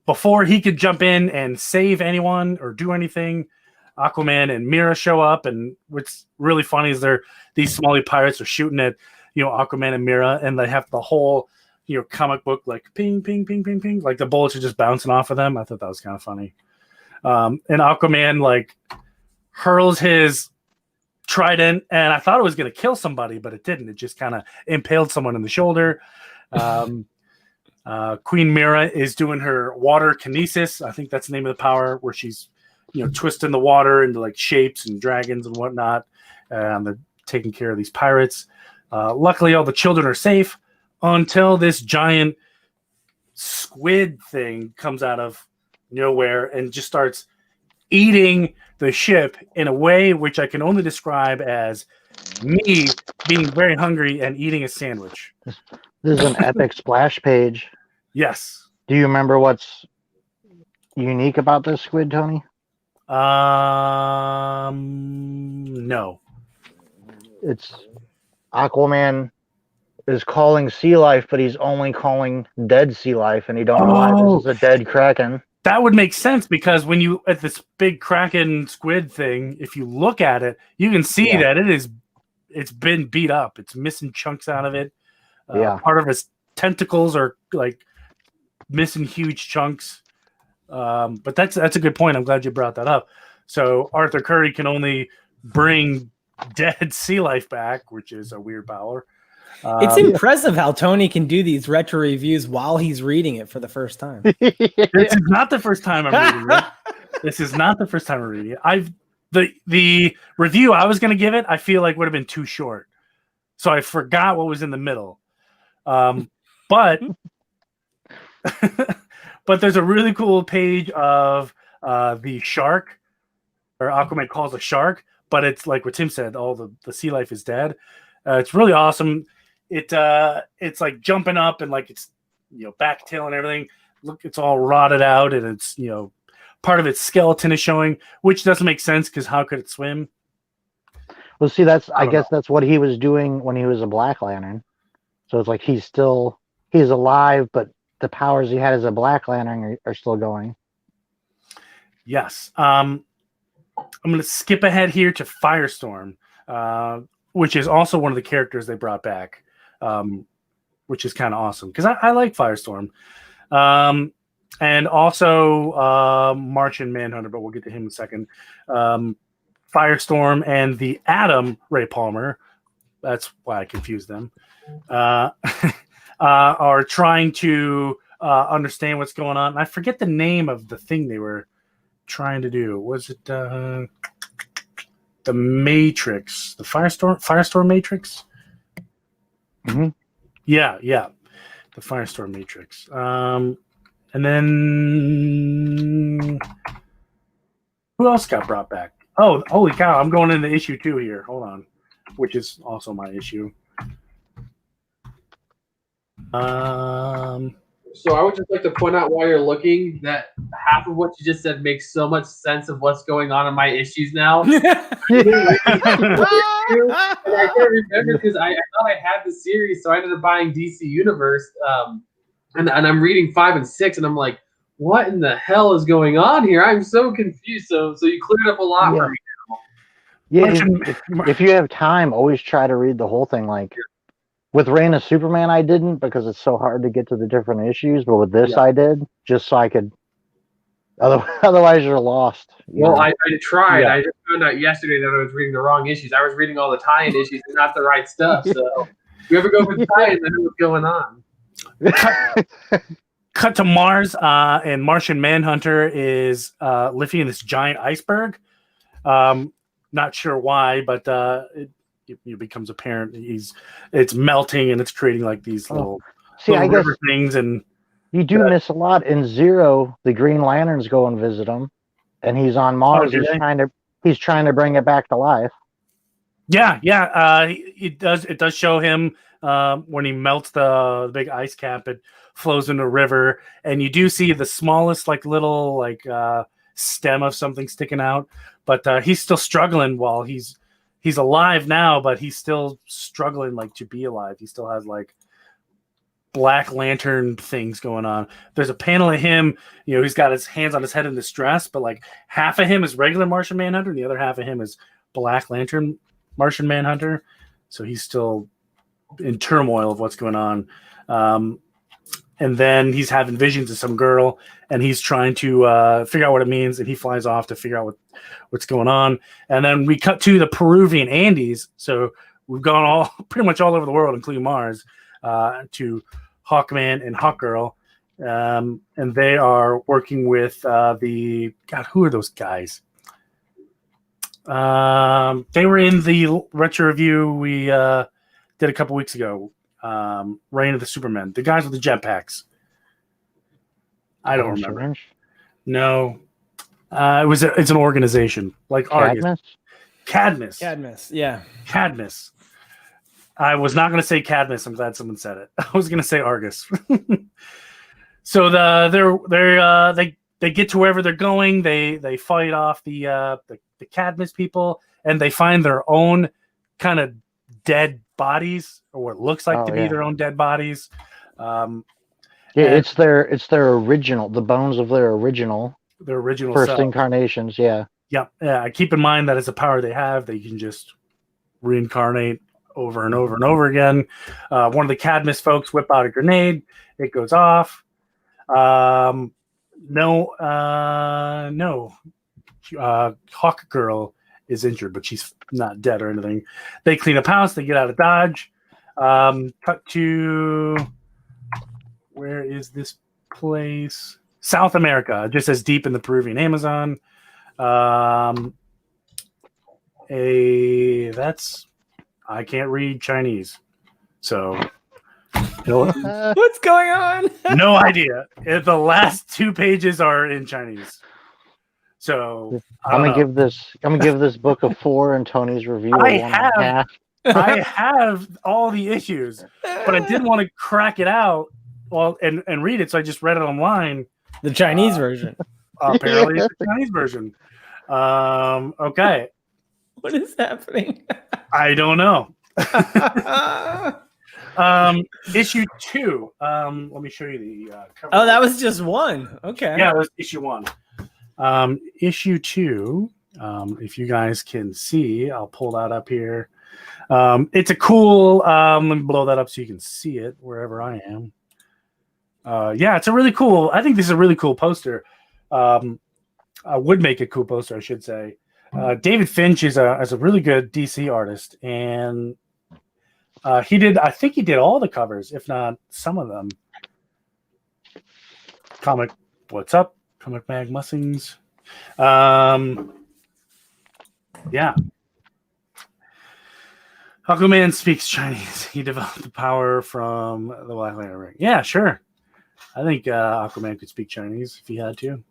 Before he could jump in and save anyone or do anything, Aquaman and Mira show up, and what's really funny is these Somali pirates are shooting at Aquaman and Mira, and they have the whole comic book like ping ping ping ping ping, like the bullets are just bouncing off of them. I thought that was kind of funny. And Aquaman like hurls his trident, and I thought it was going to kill somebody, but it didn't. It just kind of impaled someone in the shoulder. Queen Mira is doing her water kinesis. I think that's the name of the power, where she's twisting the water into like shapes and dragons and whatnot. They're taking care of these pirates. Luckily, all the children are safe until this giant squid thing comes out of nowhere and just starts eating the ship in a way which I can only describe as me being very hungry and eating a sandwich. This is an epic splash page. Yes. Do you remember what's unique about this squid, Tony? No. It's Aquaman is calling sea life, but he's only calling dead sea life, and you don't know why this is a dead kraken. That would make sense because when you at this big kraken squid thing, if you look at it, you can see that it's been beat up. It's missing chunks out of it. Part of its tentacles are like missing huge chunks. But that's a good point. I'm glad you brought that up. So Arthur Curry can only bring dead sea life back, which is a weird power. It's impressive how Tony can do these retro reviews while he's reading it for the first time. This is not the first time I'm reading it. This is not the first time I'm reading it. The review I was going to give it, I feel like would have been too short. So I forgot what was in the middle. But but there's a really cool page of the shark, or Aquaman calls a shark, but it's like what Tim said, all the sea life is dead. It's really awesome. It's like jumping up and like it's back tail and everything. Look, it's all rotted out and it's part of its skeleton is showing, which doesn't make sense because how could it swim? Well, see, I guess that's what he was doing when he was a Black Lantern. So it's like he's alive, but the powers he had as a Black Lantern are still going. Yes. I'm going to skip ahead here to Firestorm, which is also one of the characters they brought back, which is kind of awesome because I like Firestorm. And also Martian Manhunter, but we'll get to him in a second. Firestorm and the Atom Ray Palmer, that's why I confused them, are trying to understand what's going on. And I forget the name of the thing they were trying to do. Was it the Matrix? The Firestorm Matrix? Mm-hmm. Yeah. The Firestorm Matrix. And then who else got brought back? Oh, holy cow. I'm going into issue 2 here. Hold on. Which is also my issue. So I would just like to point out while you're looking that half of what you just said makes so much sense of what's going on in my issues now. And I can't remember because I thought I had the series, so I ended up buying DC Universe. And I'm reading 5 and 6, and I'm like, what in the hell is going on here? I'm so confused. So you cleared up a lot for me now. Yeah, if you have time, always try to read the whole thing. Like with Reign of Superman, I didn't because it's so hard to get to the different issues. But with this, I did just so I could. Otherwise, you're lost. Well, I tried. Yeah. I just found out yesterday that I was reading the wrong issues. I was reading all the tie-in issues and not the right stuff. So if you ever go for the tie-in, then what's going on? Cut to Mars, and Martian Manhunter is lifting this giant iceberg. Not sure why, but it becomes apparent it's melting and it's creating like these little river things. And you do miss a lot. In Zero, the Green Lanterns go and visit him, and he's on Mars. He's trying to bring it back to life. Yeah. It does show him when he melts the big ice cap. It flows into a river, and you do see the smallest little stem of something sticking out. But he's still struggling while he's alive now, but he's still struggling to be alive. He still has Black Lantern things going on. There's a panel of him, he's got his hands on his head in distress, but half of him is regular Martian Manhunter and the other half of him is Black Lantern Martian Manhunter. So he's still in turmoil of what's going on. And then he's having visions of some girl and he's trying to figure out what it means. And he flies off to figure out what's going on. And then we cut to the Peruvian Andes. So we've gone pretty much all over the world, including Mars, to Hawkman and Hawkgirl. And they are working with who are those guys? They were in the retro review we did a couple weeks ago. Reign of the Supermen, the guys with the jetpacks. I don't remember. No. It's an organization like Argus. Cadmus. Yeah. Cadmus. I was not going to say Cadmus. I'm glad someone said it. I was going to say Argus. So they get to wherever they're going. They fight off the Cadmus people, and they find their own kind of dead bodies, or what looks like to be their own dead bodies. It's their original, the bones of their original first self. Incarnations. Yeah. Yeah. Keep in mind that it's a power they have. They can just reincarnate over and over and over again. One of the Cadmus folks whip out a grenade. It goes off. Hawk Girl is injured, but she's not dead or anything. They clean up house. They get out of Dodge. Cut to, where is this place? South America, just as deep in the Peruvian Amazon. I can't read Chinese, so what's going on? No idea. The last 2 pages are in Chinese, so I'm gonna give this book a 4 and Tony's review a 1.5. I have all the issues, but I did want to crack it out and read it, so I just read it online. The Chinese version. Apparently, it's the Chinese version. Okay. What is happening? I don't know. Issue 2. Let me show you the cover. Oh, that was just 1. Okay. Yeah, it was issue 1. Issue 2. If you guys can see, I'll pull that up here. It's a cool. Let me blow that up so you can see it wherever I am. Yeah, it's a really cool. I think this is a really cool poster. I would make a cool poster, I should say. David Finch is a really good DC artist, and I think he did all the covers, if not some of them. What's up? Comic Mag Mussings. Yeah. Aquaman speaks Chinese. He developed the power from the Black Lantern ring. Yeah, sure. I think Aquaman could speak Chinese if he had to.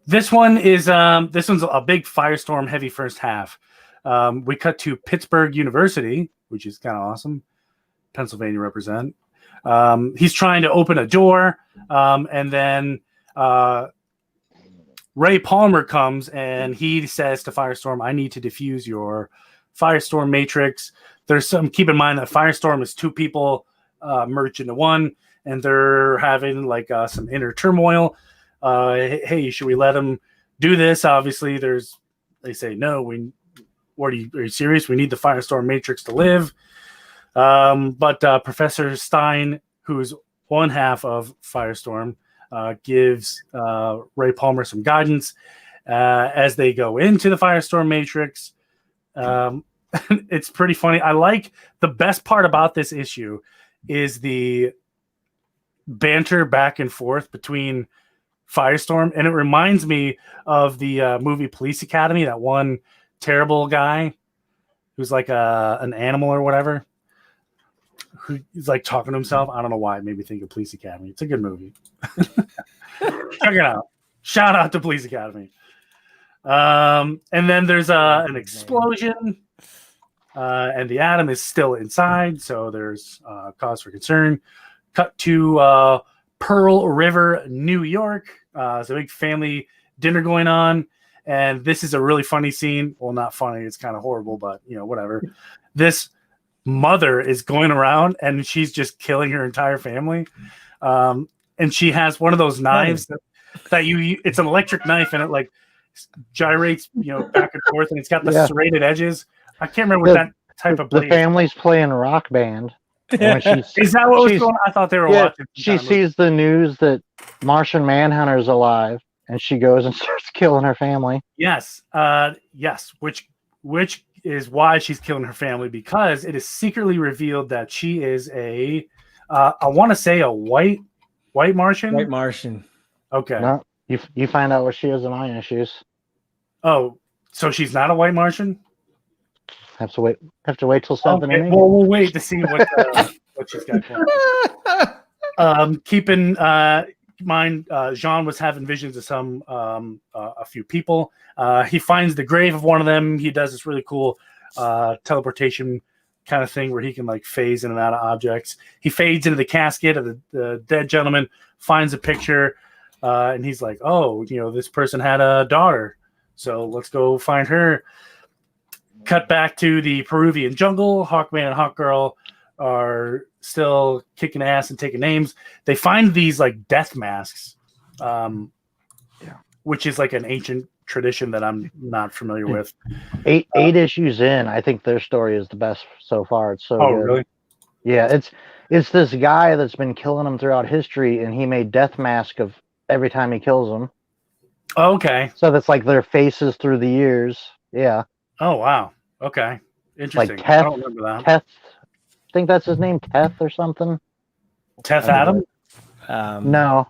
This one's a big Firestorm heavy first half. We cut to Pittsburgh University, which is kind of awesome. Pennsylvania represent. He's trying to open a door, and then Ray Palmer comes and he says to Firestorm, "I need to defuse your Firestorm matrix." Keep in mind that Firestorm is 2 people merged into one, and they're having some inner turmoil. Hey, should we let him do this? Obviously, they say no. Are you serious? We need the Firestorm matrix to live. But Professor Stein, who's one half of Firestorm, gives Ray Palmer some guidance as they go into the Firestorm matrix. It's pretty funny. I like the best part about this issue is the banter back and forth between Firestorm, and it reminds me of the movie Police Academy, that one terrible guy who's like an animal or whatever, who's like talking to himself. I don't know why it made me think of Police Academy. It's a good movie. Check it out. Shout out to Police Academy. And then there's an explosion, and the Atom is still inside, so there's cause for concern. Cut to Pearl River, New York. There's a big family dinner going on, and this is a really funny scene. Well, not funny. It's kind of horrible, but whatever. This mother is going around, and she's just killing her entire family. And she has one of those knives that it's an electric knife, and it like gyrates, back and forth, and it's got the serrated edges. I can't remember what that type of blade. The family's playing Rock Band. Is that what was going on? I thought they were watching. She sees the news that Martian Manhunter's alive, and she goes and starts killing her family. Yes, which is why she's killing her family, because it is secretly revealed that she is I want to say a white Martian. White Martian. Okay. No, you find out what she is in my issues. Oh, so she's not a white Martian? Have to wait till 7 and 8. Well, we'll wait to see what she's got going. Keep mind, Jean was having visions of a few people. He finds the grave of one of them. He does this really cool teleportation kind of thing where he can like phase in and out of objects. He fades into the casket of the dead gentleman, finds a picture, and he's like, oh, this person had a daughter, so let's go find her. Cut back to the Peruvian jungle. Hawkman and Hawkgirl are still kicking ass and taking names. They find these like death masks, which is like an ancient tradition that I'm not familiar with. Eight issues in, I think their story is the best so far. It's so good. Really? Yeah, it's this guy that's been killing them throughout history, and he made death mask of every time he kills them. Okay. So that's like their faces through the years. Yeah. Oh wow. Okay. Interesting. Like Teth, I don't remember that. Teth, I think that's his name, Teth or something. Teth Adam? No.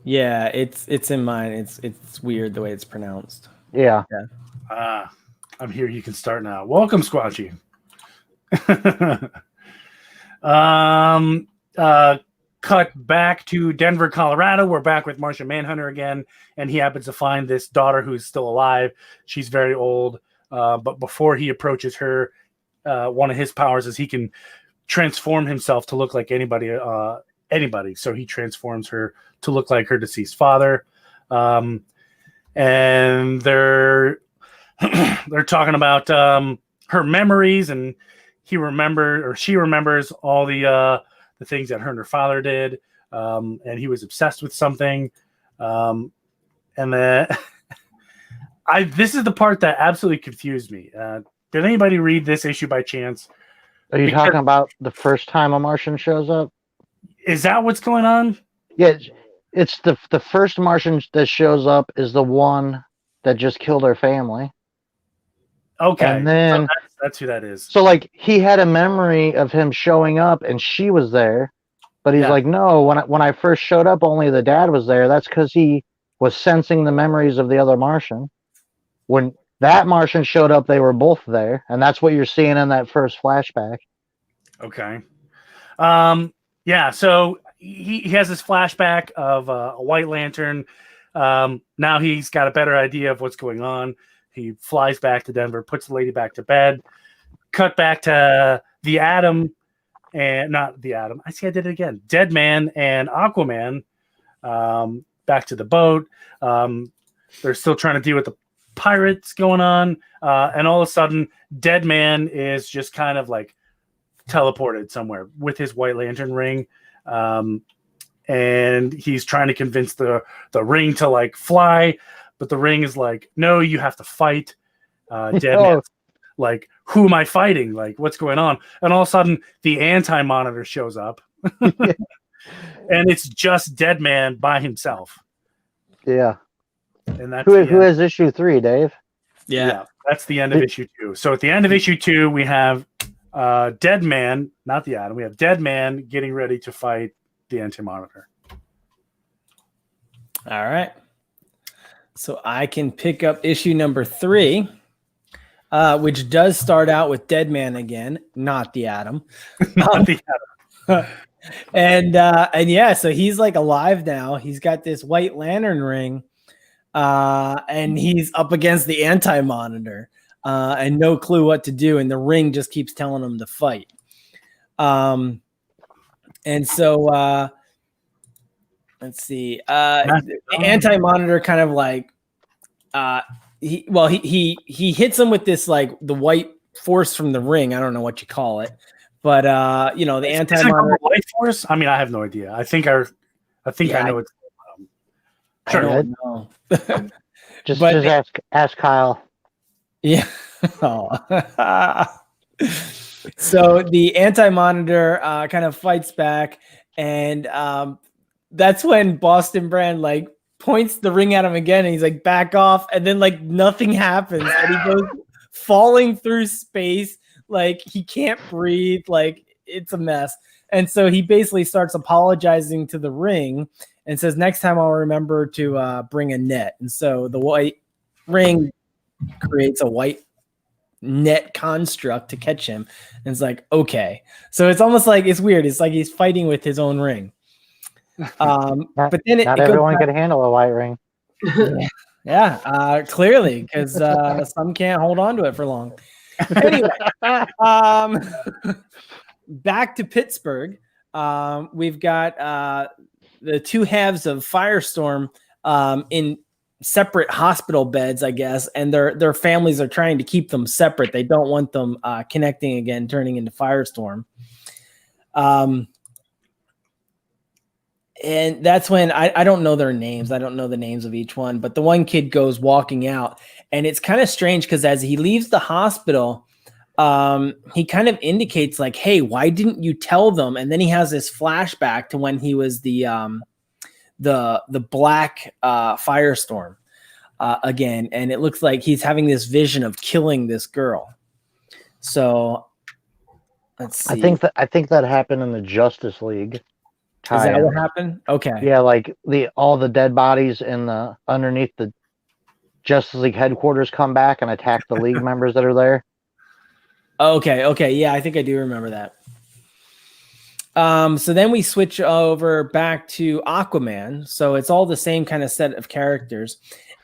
Yeah, it's in mine. It's weird the way it's pronounced. Yeah. I'm here. You can start now. Welcome, Squatchy. Cut back to Denver, Colorado. We're back with Martian Manhunter again, and he happens to find this daughter who's still alive. She's very old, but before he approaches her, one of his powers is he can transform himself to look like anybody. So he transforms her to look like her deceased father, and they're talking about her memories, and she remembers all the things that her and her father did, and he was obsessed with something, and then this is the part that absolutely confused me. Did anybody read this issue by chance? Are you talking about the first time a Martian shows up? Is that what's going on? Yeah, it's the first Martian that shows up is the one that just killed her family. Okay, and then so that's who that is. So like he had a memory of him showing up and she was there, but he's like, no, when I first showed up, only the dad was there. That's because he was sensing the memories of the other Martian. When that Martian showed up, they were both there, and that's what you're seeing in that first flashback. Okay. Yeah, so he has this flashback of a White Lantern. Now he's got a better idea of what's going on. He flies back to Denver, puts the lady back to bed. Cut back to the Atom, and not the Atom. I see I did it again. Dead Man and Aquaman back to the boat. They're still trying to deal with the pirates going on. And all of a sudden, Dead Man is just kind of like teleported somewhere with his White Lantern ring, and he's trying to convince the ring to like fly, but the ring is like, no, you have to fight. Dead Man, like, who am I fighting? Like, what's going on? And all of a sudden, the Anti-Monitor shows up, and it's just Dead Man by himself. Yeah, and that's who has issue 3, Dave? Yeah, that's the end of issue 2. So at the end of issue 2, we have Dead Man, not the Atom. We have Dead Man getting ready to fight the Anti-Monitor. All right. So I can pick up issue number 3, which does start out with Dead Man again, not the Atom. Not the Atom. And yeah, so he's like alive now. He's got this White Lantern ring, and he's up against the Anti-Monitor. And no clue what to do, and the ring just keeps telling him to fight. And so let's see. The Anti-Monitor kind of like he hits him with this like the white force from the ring. I don't know what you call it, but the Anti-Monitor white force. I mean, I have no idea. I think I know it's. Sure. I don't know. just ask Kyle. Yeah. So the Anti-Monitor kind of fights back, and that's when Boston Brand like points the ring at him again, and he's like, back off, and then like nothing happens, and he goes falling through space, like he can't breathe, like it's a mess. And so he basically starts apologizing to the ring and says, next time I'll remember to bring a net. And so the white ring creates a white net construct to catch him, and it's like, okay. So it's almost like, it's weird, it's like he's fighting with his own ring. But then not it goes everyone back. could handle a white ring. Yeah, clearly, because some can't hold on to it for long. Anyway, back to Pittsburgh. We've got the two halves of Firestorm in separate hospital beds, I guess, and their families are trying to keep them separate. They don't want them connecting again, turning into Firestorm. And that's when I don't know their names. I don't know the names of each one, but the one kid goes walking out, and it's kind of strange because as he leaves the hospital, he kind of indicates like, "Hey, why didn't you tell them?" And then he has this flashback to when he was the black Firestorm again, and it looks like he's having this vision of killing this girl. So let's see. I think that happened in the Justice League. Is that what happened? Okay. Yeah, like all the dead bodies in the underneath the Justice League headquarters come back and attack the League members that are there. Okay. Yeah, I think I do remember that. So then we switch over back to Aquaman. So it's all the same kind of set of characters,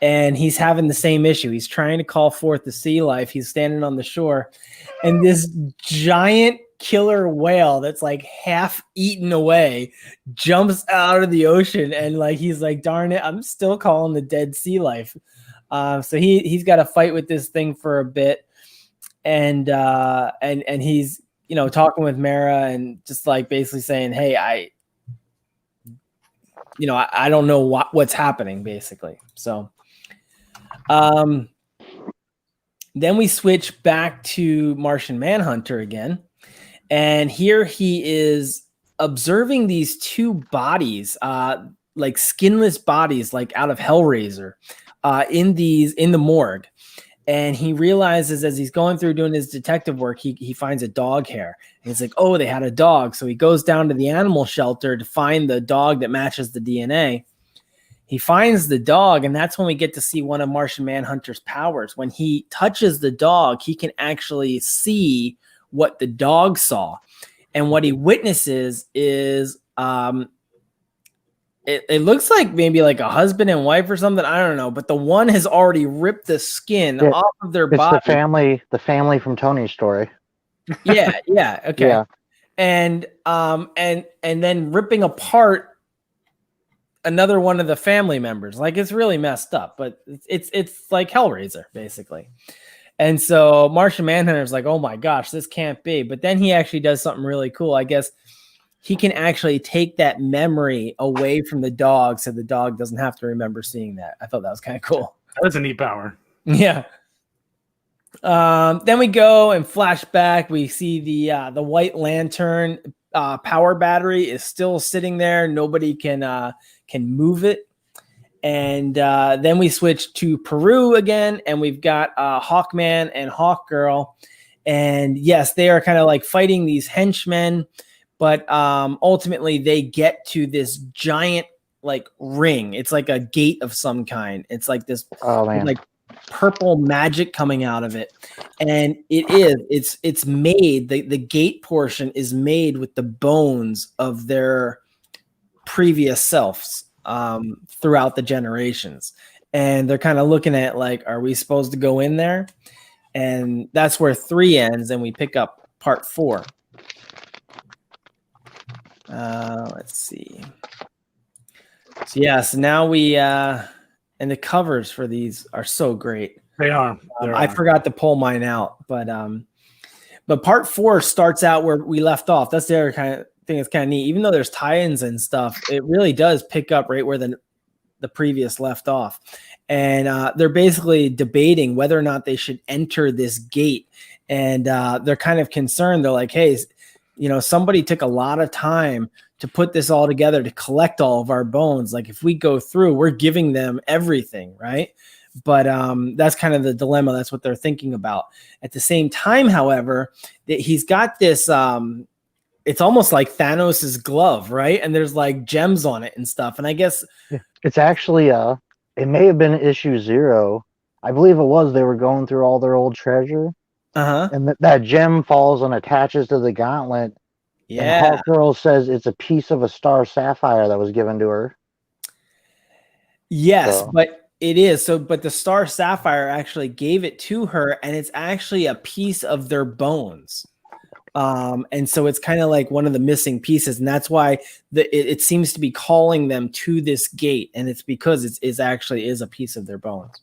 and he's having the same issue. He's trying to call forth the sea life. He's standing on the shore, and this giant killer whale that's like half eaten away jumps out of the ocean, and like he's like, darn it, I'm still calling the dead sea life. So he's got to fight with this thing for a bit, and he's talking with Mara and just like basically saying, hey, I don't know what's happening basically. So then we switch back to Martian Manhunter again. And here he is observing these two bodies, like skinless bodies, like out of Hellraiser, in the morgue. And he realizes as he's going through doing his detective work, he finds a dog hair. And he's like, oh, they had a dog. So he goes down to the animal shelter to find the dog that matches the DNA. He finds the dog, and that's when we get to see one of Martian Manhunter's powers. When he touches the dog, he can actually see what the dog saw, and what he witnesses is it looks like maybe like a husband and wife or something. I don't know, but the one has already ripped the skin off of their body. The family from Tony's story. Yeah, okay. Yeah. And then ripping apart another one of the family members. Like, it's really messed up, but it's like Hellraiser basically. And so Martian Manhunter's like, oh my gosh, this can't be. But then he actually does something really cool. I guess he can actually take that memory away from the dog so the dog doesn't have to remember seeing that. I thought that was kind of cool. That's a neat power. Yeah. Then we go and flash back. We see the White Lantern power battery is still sitting there. Nobody can move it. And then we switch to Peru again, and we've got Hawkman and Hawkgirl. And yes, they are kind of like fighting these henchmen, but ultimately they get to this giant like ring. It's like a gate of some kind. It's like this like purple magic coming out of it. And it's made, the gate portion is made with the bones of their previous selves throughout the generations. And they're kind of looking at like, are we supposed to go in there? And that's where 3 ends, and we pick up part 4. Let's see. So so now we and the covers for these are so great. They are. I forgot to pull mine out, but part 4 starts out where we left off. That's the other kind of thing that's kind of neat. Even though there's tie-ins and stuff, it really does pick up right where the previous left off. And they're basically debating whether or not they should enter this gate. And they're kind of concerned. They're like, hey, somebody took a lot of time to put this all together to collect all of our bones. Like, if we go through, we're giving them everything, right? But that's kind of the dilemma. That's what they're thinking about. At the same time, however, that he's got this it's almost like Thanos's glove, right? And there's like gems on it and stuff. And I guess it's actually it may have been issue 0. I believe it was. They were going through all their old treasure. And that gem falls and attaches to the gauntlet, Yeah. And Hawk Girl says it's a piece of a star sapphire that was given to her. Yes, So. but it is. So, but the star sapphire actually gave it to her, and it's actually a piece of their bones. And so it's kind of like one of the missing pieces, and that's why it seems to be calling them to this gate, and it's because it's actually is a piece of their bones.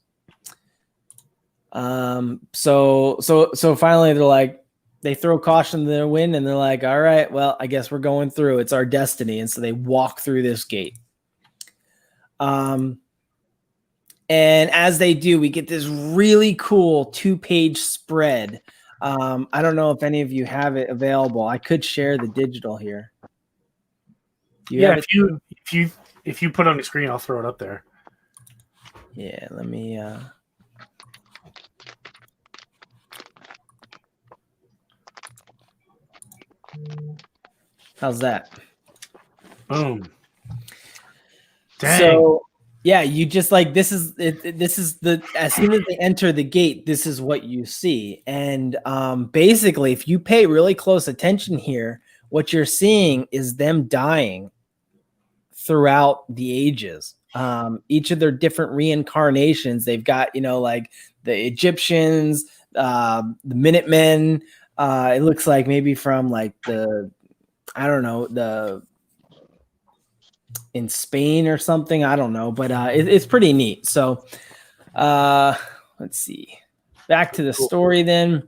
So finally they're like, they throw caution to the wind, and they're like, all right, well, I guess we're going through. It's our destiny, and so they walk through this gate. And as they do, we get this really cool 2-page spread. I don't know if any of you have it available. I could share the digital here. If you put it on the screen, I'll throw it up there. Yeah, let me. How's that? Boom. Dang. So yeah, you just like this is the as soon as they enter the gate, this is what you see. And basically, if you pay really close attention here, what you're seeing is them dying throughout the ages. Each of their different reincarnations, they've got, like the Egyptians, the Minutemen. It looks like maybe from like in Spain or something. I don't know, but it's pretty neat. So let's see. Back to the story then.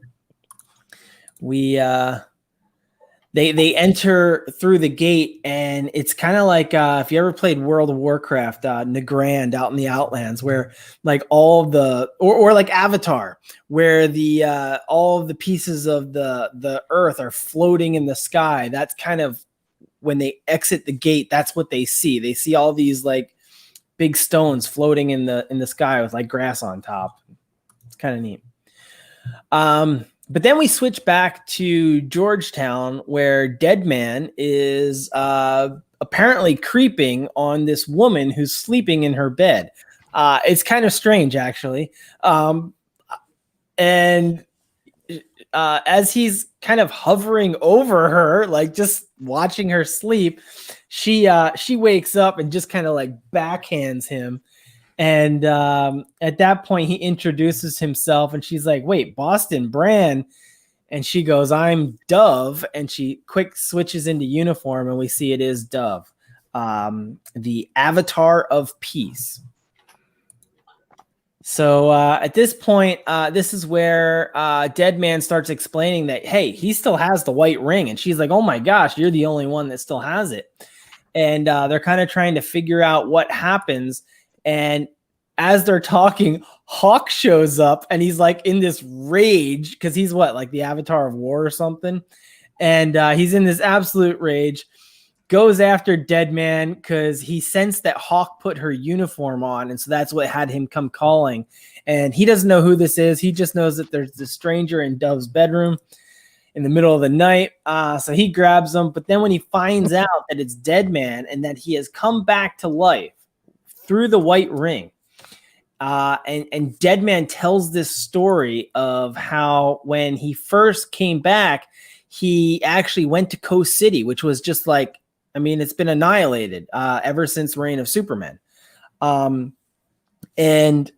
They enter through the gate, and it's kind of like if you ever played World of Warcraft, Nagrand out in the Outlands, where like all the or like Avatar, where the all of the pieces of the earth are floating in the sky. That's kind of when they exit the gate. That's what they see. They see all these like big stones floating in the sky with like grass on top. It's kind of neat. But then we switch back to Georgetown, where Deadman is apparently creeping on this woman who's sleeping in her bed. It's kind of strange, actually. And as he's kind of hovering over her, like just watching her sleep, she wakes up and just kind of like backhands him. And at that point, he introduces himself, and she's like, wait, Boston Brand? And she goes, I'm Dove. And she quick switches into uniform, and we see it is Dove, the Avatar of Peace. So at this point, this is where Deadman starts explaining that, hey, he still has the white ring. And she's like, oh my gosh, you're the only one that still has it. And they're kind of trying to figure out what happens. And as they're talking, Hawk shows up, and he's like in this rage because he's like the Avatar of War or something. And he's in this absolute rage, goes after Deadman because he sensed that Hawk put her uniform on. And so that's what had him come calling. And he doesn't know who this is. He just knows that there's this stranger in Dove's bedroom in the middle of the night. So he grabs him. But then when he finds out that it's Deadman and that he has come back to life through the white ring, and Deadman tells this story of how when he first came back, he actually went to Coast City, which was just like, I mean, it's been annihilated ever since Reign of Superman. And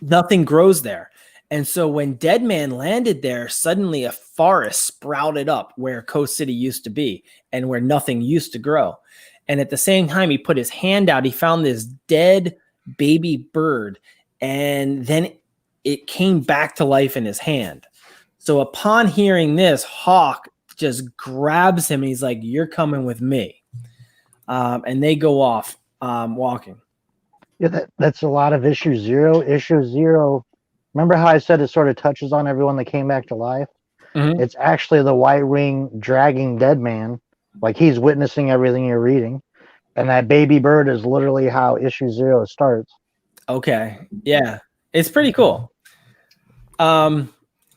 nothing grows there. And so when Deadman landed there, suddenly a forest sprouted up where Coast City used to be and where nothing used to grow. And at the same time, he put his hand out, he found this dead baby bird, and then it came back to life in his hand. So upon hearing this, Hawk just grabs him, and he's like, you're coming with me. And they go off walking. Yeah, that's a lot of issue zero. Issue zero, remember how I said it sort of touches on everyone that came back to life? Mm-hmm. It's actually the white ring dragging Deadman. Like, he's witnessing everything you're reading. And that baby bird is literally how issue zero starts. Okay. Yeah. It's pretty cool. So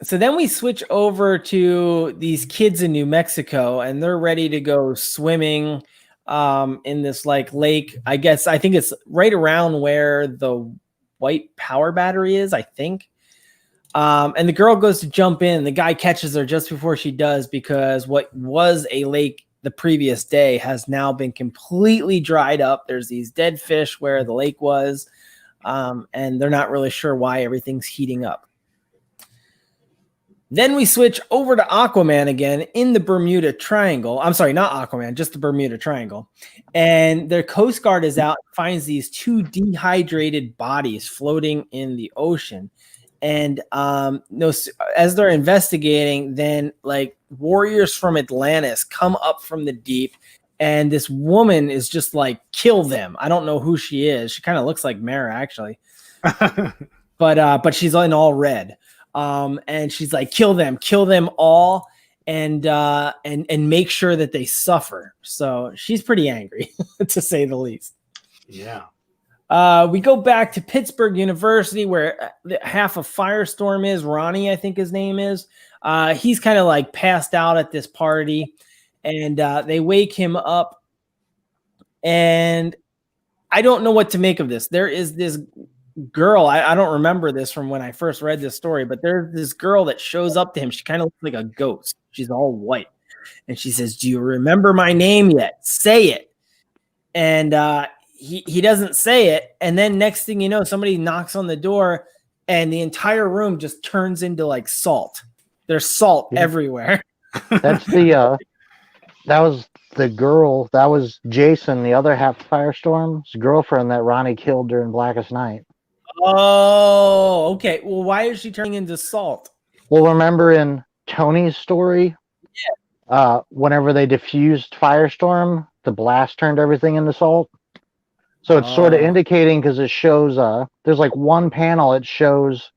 then we switch over to these kids in New Mexico, and they're ready to go swimming in this like lake. I think it's right around where the white power battery is, I think. And the girl goes to jump in. The guy catches her just before she does, because what was a lake the previous day has now been completely dried up. There's these dead fish where the lake was, and they're not really sure why everything's heating up. Then we switch over to Aquaman again in the Bermuda Triangle. I'm sorry, not Aquaman, just the Bermuda Triangle. And their Coast Guard is out, finds these 2 dehydrated bodies floating in the ocean. And as they're investigating, then like warriors from Atlantis come up from the deep, and this woman is just like, kill them. I don't know who she is. She kind of looks like Mara, actually. but she's in all red. And she's like, kill them all, and make sure that they suffer. So she's pretty angry, to say the least. Yeah. We go back to Pittsburgh University, where half of Firestorm is. Ronnie, I think his name is. He's kind of like passed out at this party, and they wake him up, and I don't know what to make of this. There is this girl, I don't remember this from when I first read this story, but there's this girl that shows up to him. She kind of looks like a ghost. She's all white, and she says, "Do you remember my name yet? Say it." And he doesn't say it, and then next thing you know, somebody knocks on the door, and the entire room just turns into like salt. There's salt everywhere. That's that was the girl. That was Jason, the other half of Firestorm's girlfriend that Ronnie killed during Blackest Night. Oh, okay. Well, why is she turning into salt? Well, remember in Tony's story, whenever they diffused Firestorm, the blast turned everything into salt. So it's sort of indicating, because it shows there's like one panel, it shows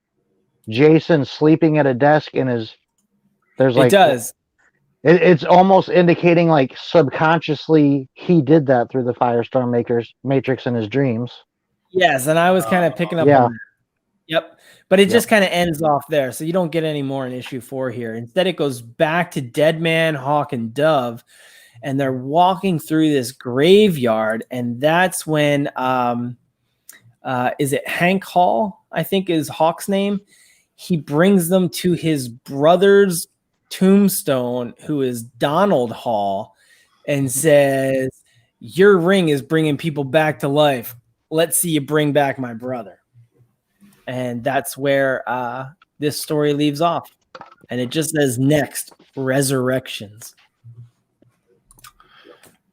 Jason sleeping at a desk in his. There's like it does. It's almost indicating like subconsciously he did that through the Firestorm Matrix in his dreams. Yes, and I was kind of picking up on that. Yep. But it just kind of ends off there. So you don't get any more in issue 4 here. Instead, it goes back to Deadman, Hawk, and Dove, and they're walking through this graveyard. And that's when, is it Hank Hall, I think is Hawk's name? He brings them to his brother's tombstone, who is Donald Hall, and says, "Your ring is bringing people back to life. Let's see you bring back my brother." And that's where this story leaves off. And it just says next, Resurrections.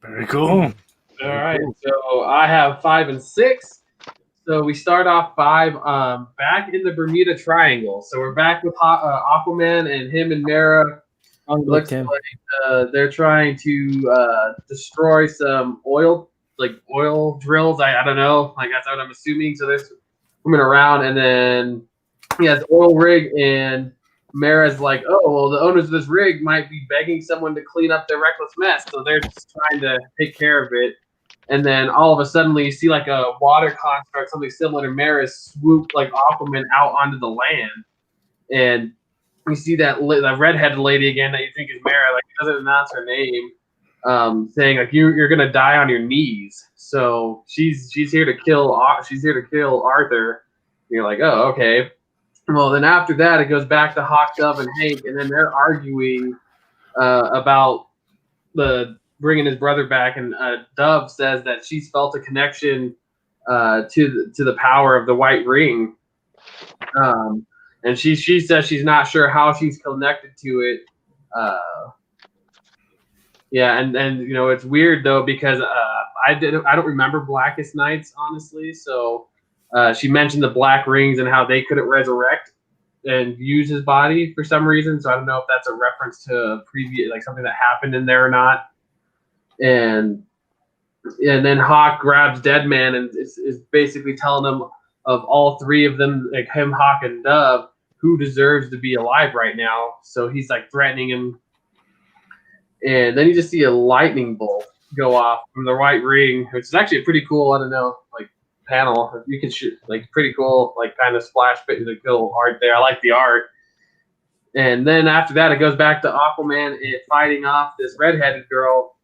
Very cool. All right. So I have 5 and 6. So we start off 5 back in the Bermuda Triangle. So we're back with Aquaman, and him and Mara. Looks like they're trying to destroy some oil drills. I don't know. Like, that's what I'm assuming. So they're swimming around, and then he has oil rig, and Mara's like, "Oh, well, the owners of this rig might be begging someone to clean up their reckless mess." So they're just trying to take care of it. And then all of a sudden, you see like a water construct, something similar to Mara, swoop like Aquaman out onto the land, and you see that redheaded lady again that you think is Mara, like, doesn't announce her name, saying like, you're gonna die on your knees. So she's here to kill Arthur. And you're like, oh, okay. Well, then after that, it goes back to Hawk, Dove, and Hank, and then they're arguing about the bringing his brother back. And Dove says that she's felt a connection to the power of the White Ring. And she says she's not sure how she's connected to it. Yeah, and you know, it's weird though, because I don't remember Blackest Nights, honestly. So she mentioned the black rings and how they couldn't resurrect and use his body for some reason. So I don't know if that's a reference to a previous, like, something that happened in there or not. And then Hawk grabs Deadman and is basically telling him of all 3 of them, like him, Hawk, and Dove, who deserves to be alive right now. So he's like threatening him. And then you just see a lightning bolt go off from the White Ring, which is actually a pretty cool, I don't know, like, panel. You can shoot, like, pretty cool, like, kind of splash, but the cool art there. I like the art. And then after that, it goes back to Aquaman fighting off this redheaded girl.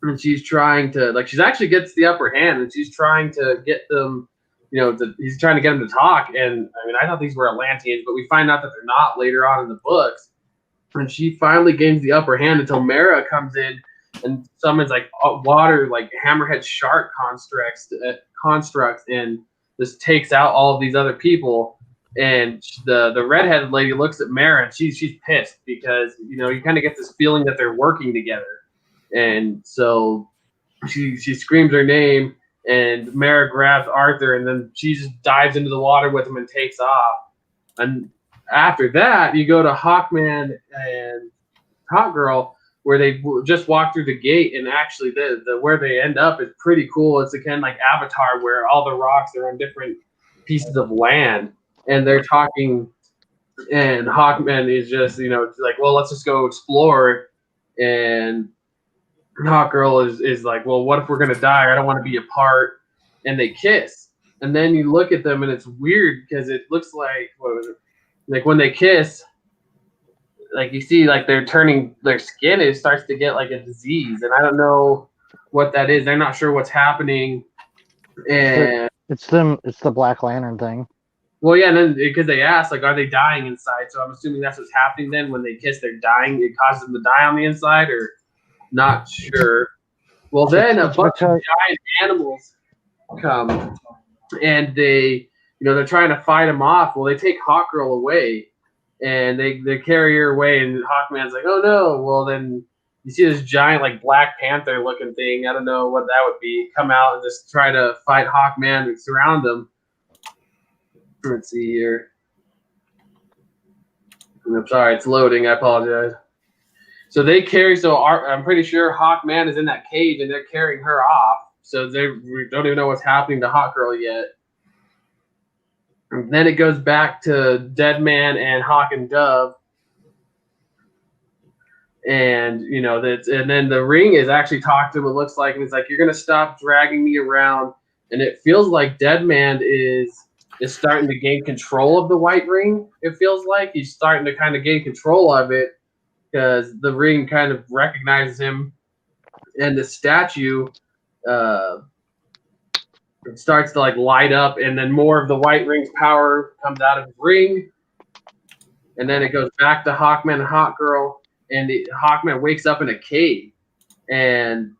And she's trying to, like, she's actually gets the upper hand, and she's trying to get them, you know, he's trying to get them to talk. And I mean, I thought these were Atlanteans, but we find out that they're not later on in the books. And she finally gains the upper hand until Mara comes in and summons like water, like hammerhead shark constructs, and this takes out all of these other people. And the redheaded lady looks at Mara, and she's pissed because you kind of get this feeling that they're working together, and so she screams her name, and Mara grabs Arthur, and then she just dives into the water with him and takes off. And after that, you go to Hawkman and Hawkgirl, where they just walk through the gate, and actually the where they end up is pretty cool. It's again like Avatar, where all the rocks are on different pieces of land, and they're talking, and Hawkman is just like, well, let's just go explore, and Hawkgirl is like, well, what if we're gonna die? I don't want to be a part. And they kiss, and then you look at them, and it's weird because it looks like, what was it? Like when they kiss, like you see, like they're turning their skin. It starts to get like a disease, and I don't know what that is. They're not sure what's happening, and it's the Black Lantern thing. Well, yeah, and then because they asked, like, are they dying inside? So I'm assuming that's what's happening. Then when they kiss, they're dying. It causes them to die on the inside, or not sure. Well, then a bunch of giant animals come, and they're trying to fight them off. Well, they take Hawkgirl away, and they carry her away, and Hawkman's like, oh no. Well, then you see this giant like Black Panther looking thing, I don't know what that would be, come out and just try to fight Hawkman and surround him. Let's see here. I'm sorry, it's loading. I apologize. So I'm pretty sure Hawkman is in that cage, and they're carrying her off. So we don't even know what's happening to Hawkgirl yet. And then it goes back to Deadman and Hawk and Dove. And and then the Ring is actually talking to him, it looks like, and it's like, you're gonna stop dragging me around. And it feels like Deadman is starting to gain control of the White Ring. It feels like he's starting to kind of gain control of it, because the Ring kind of recognizes him, and the statue it starts to like light up, and then more of the White Ring's power comes out of his ring, and then it goes back to Hawkman and Hawkgirl, and Hawkman wakes up in a cave, and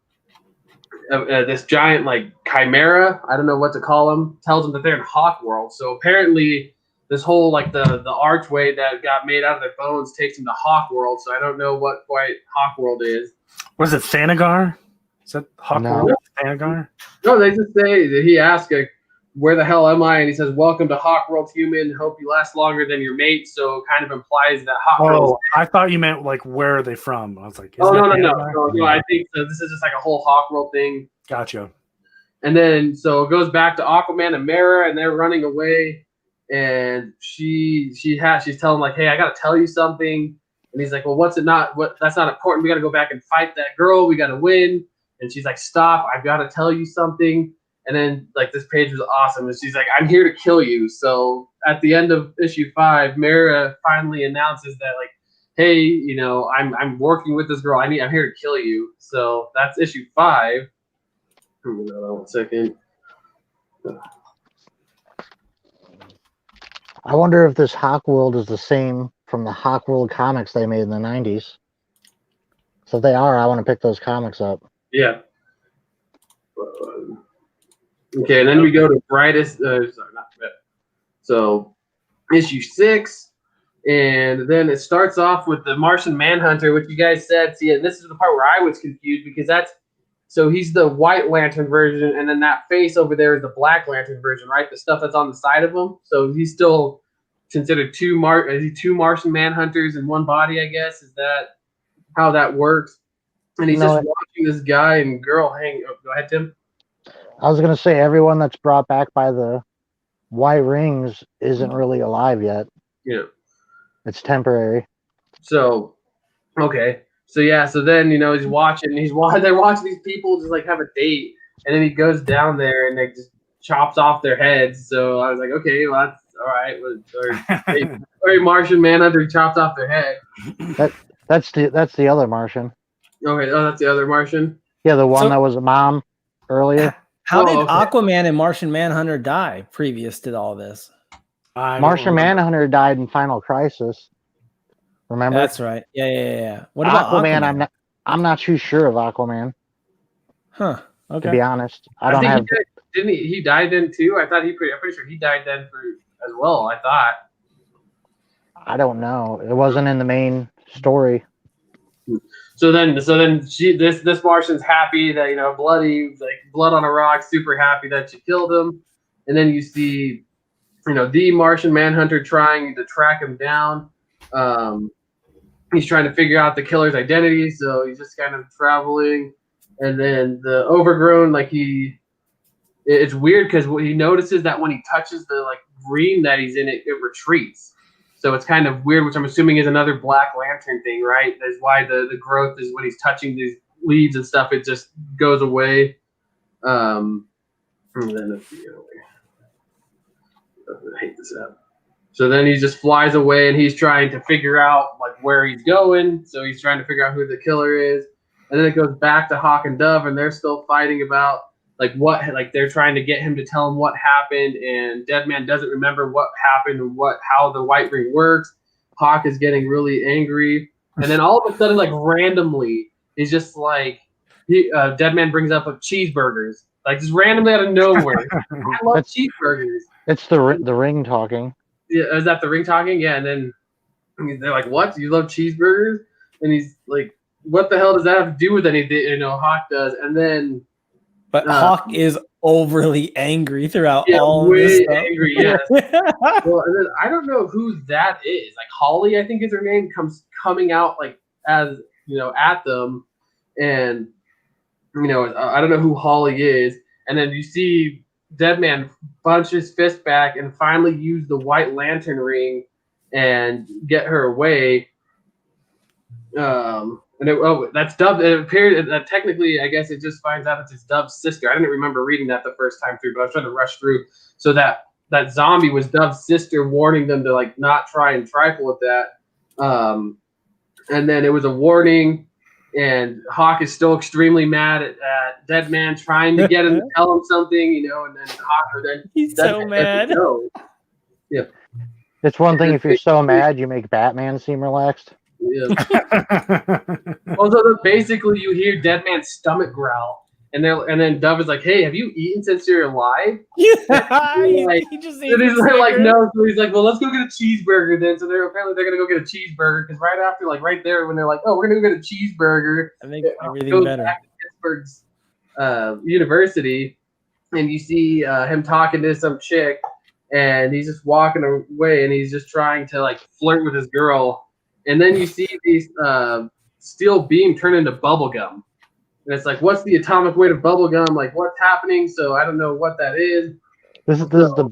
this giant like chimera, I don't know what to call him, tells him that they're in Hawk World. So apparently this whole like the archway that got made out of their bones takes him to Hawk World. So I don't know what quite Hawk World is. Was it Thanagar? Is that Hawk World? Thanagar? No, they just say that he asks, like, where the hell am I? And he says, welcome to Hawk World, human. Hope you last longer than your mate. So kind of implies that Hawk World. Oh, I thought you meant like, where are they from? I was like, no. I think so. This is just like a whole Hawk World thing. Gotcha. And then so it goes back to Aquaman and Mara, and they're running away, and she's telling like, hey, I gotta tell you something. And he's like, well, that's not important. We gotta go back and fight that girl. We gotta win. And she's like, stop, I've gotta tell you something. And then like this page was awesome, and she's like, I'm here to kill you. So at the end of issue 5, Mara finally announces that, like, hey, I'm working with this girl. I'm here to kill you. So that's issue 5. Hold on 1 second. I wonder if this Hawk World is the same from the Hawk World comics they made in the 90s. So if they are, I want to pick those comics up. Yeah. Okay, and then we go to Brightest. So issue 6, and then it starts off with the Martian Manhunter, which you guys said. See, and this is the part where I was confused, because he's the White Lantern version, and then that face over there is the Black Lantern version, right? The stuff that's on the side of him. So he's still considered two Martian Manhunters in one body, I guess. Is that how that works? And he's just watching this guy and girl hang. Oh, go ahead, Tim. I was going to say, everyone that's brought back by the White Rings isn't really alive yet. Yeah. It's temporary. So, okay. So, yeah. So then, he's watching. They're watching these people just, like, have a date. And then he goes down there and, like, just chops off their heads. So I was like, okay, well, that's all right. Or Martian Manhunter chops off their head. That's the other Martian. Okay. Oh, that's the other Martian? Yeah, the one that was a mom earlier. How did Aquaman and Martian Manhunter die previous to all this? Martian Manhunter died in Final Crisis. Remember? That's right. Yeah. What about Aquaman? I'm not too sure of Aquaman. Huh. Okay. To be honest, I think have. Didn't he? He died then too. I thought I'm pretty sure he died then as well. I thought. I don't know. It wasn't in the main story. So then this Martian's happy that bloody blood on a rock, super happy that she killed him, and then you see the Martian Manhunter trying to track him down. He's trying to figure out the killer's identity, so he's just kind of traveling, and then the Overgrown it's weird because he notices that when he touches the green that he's in, it retreats. So it's kind of weird, which I'm assuming is another Black Lantern thing, right? That's why the growth is when he's touching these leads and stuff, it just goes away. And then let's see. I hate this app. So then he just flies away, and he's trying to figure out where he's going. So he's trying to figure out who the killer is, and then it goes back to Hawk and Dove, and they're still fighting about they're trying to get him to tell him what happened, and Deadman doesn't remember what happened and how the White Ring works. Hawk is getting really angry, and then all of a sudden, randomly, he's just Deadman brings up cheeseburgers, just randomly out of nowhere. I love cheeseburgers. It's the Ring talking. Yeah, is that the Ring talking? Yeah, and then they're like, "What? You love cheeseburgers?" And he's like, "What the hell does that have to do with anything?" Hawk does, and then. But Hawk is overly angry throughout all way this stuff. Angry, yes. Well, and then I don't know who that is. Holly, I think is her name, coming out as at them, and I don't know who Holly is. And then you see Deadman bunch his fist back and finally use the White Lantern ring and get her away. That's Dove. It appeared that technically, I guess it just finds out it's Dove's sister. I didn't remember reading that the first time through, but I was trying to rush through. So that zombie was Dove's sister, warning them to not try and trifle with that. And then it was a warning, and Hawk is still extremely mad at Deadman trying to get him to tell him something, and then he's so mad. Yeah. It's one thing if you're so mad you make Batman seem relaxed. Yeah. Also, basically, you hear Deadman's stomach growl, and then Dove is like, "Hey, have you eaten since you're alive?" He just and he's like, "No." So he's like, "Well, let's go get a cheeseburger then." So they're gonna go get a cheeseburger because right after, right there, when they're like, "Oh, we're gonna go get a cheeseburger," I think everything better. Back to Pittsburgh's university, and you see him talking to some chick, and he's just walking away, and he's just trying to flirt with his girl. And then you see these steel beam turn into bubble gum. And it's what's the atomic weight of bubble gum? What's happening? So I don't know what that is. This is the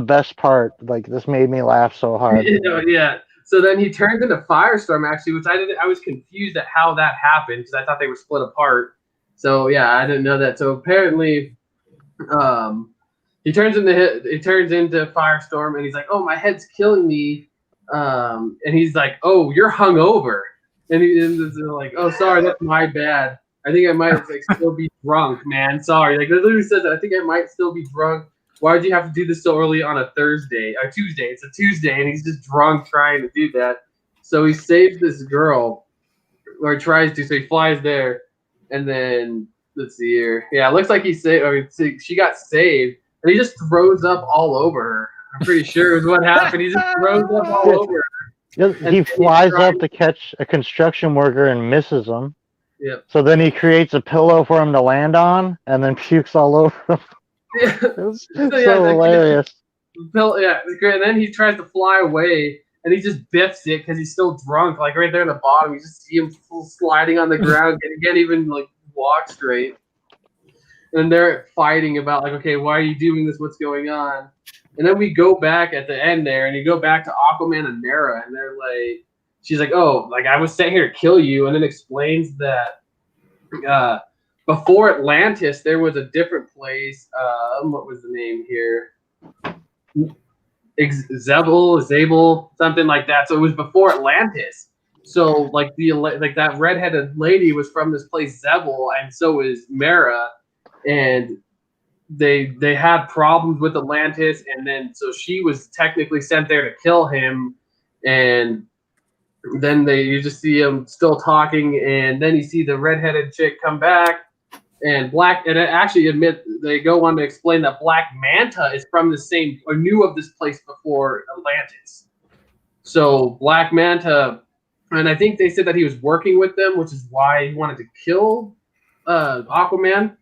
best part. This made me laugh so hard. Yeah. So then he turns into Firestorm, actually, which I was confused at how that happened because I thought they were split apart. So yeah, I didn't know that. So apparently, he turns into Firestorm, and he's like, "Oh, my head's killing me." And he's like, "Oh, you're hungover," and they're like, "Oh, sorry, that's my bad. I think I might still be drunk, man. Sorry." It literally says that I think I might still be drunk. Why did you have to do this so early on a Thursday or Tuesday? It's a Tuesday, and he's just drunk trying to do that. So he saves this girl, or tries to. So he flies there, and then let's see here. Yeah, it looks like she got saved, and he just throws up all over her. I'm pretty sure is what happened. He just throws up all over her. He flies up to catch a construction worker and misses him. Yep. So then he creates a pillow for him to land on, and then pukes all over him. Yeah. It was so hilarious. And then he tries to fly away, and he just biffs it because he's still drunk. Right there at the bottom, you just see him sliding on the ground, and he can't even walk straight. And they're fighting about okay, why are you doing this? What's going on? And then we go back at the end there, and you go back to Aquaman and Mera, and they're she's like, "Oh, I was sent here to kill you," and then explains that before Atlantis, there was a different place. What was the name here? Zabel, something like that. So it was before Atlantis. So that redheaded lady was from this place Zabel, and so is Mera, and they had problems with Atlantis, and then so she was technically sent there to kill him, and then you just see them still talking, and then you see the redheaded chick come back, and they go on to explain that Black Manta is from the same, or knew of this place before Atlantis. So Black Manta, and I think they said that he was working with them, which is why he wanted to kill Aquaman.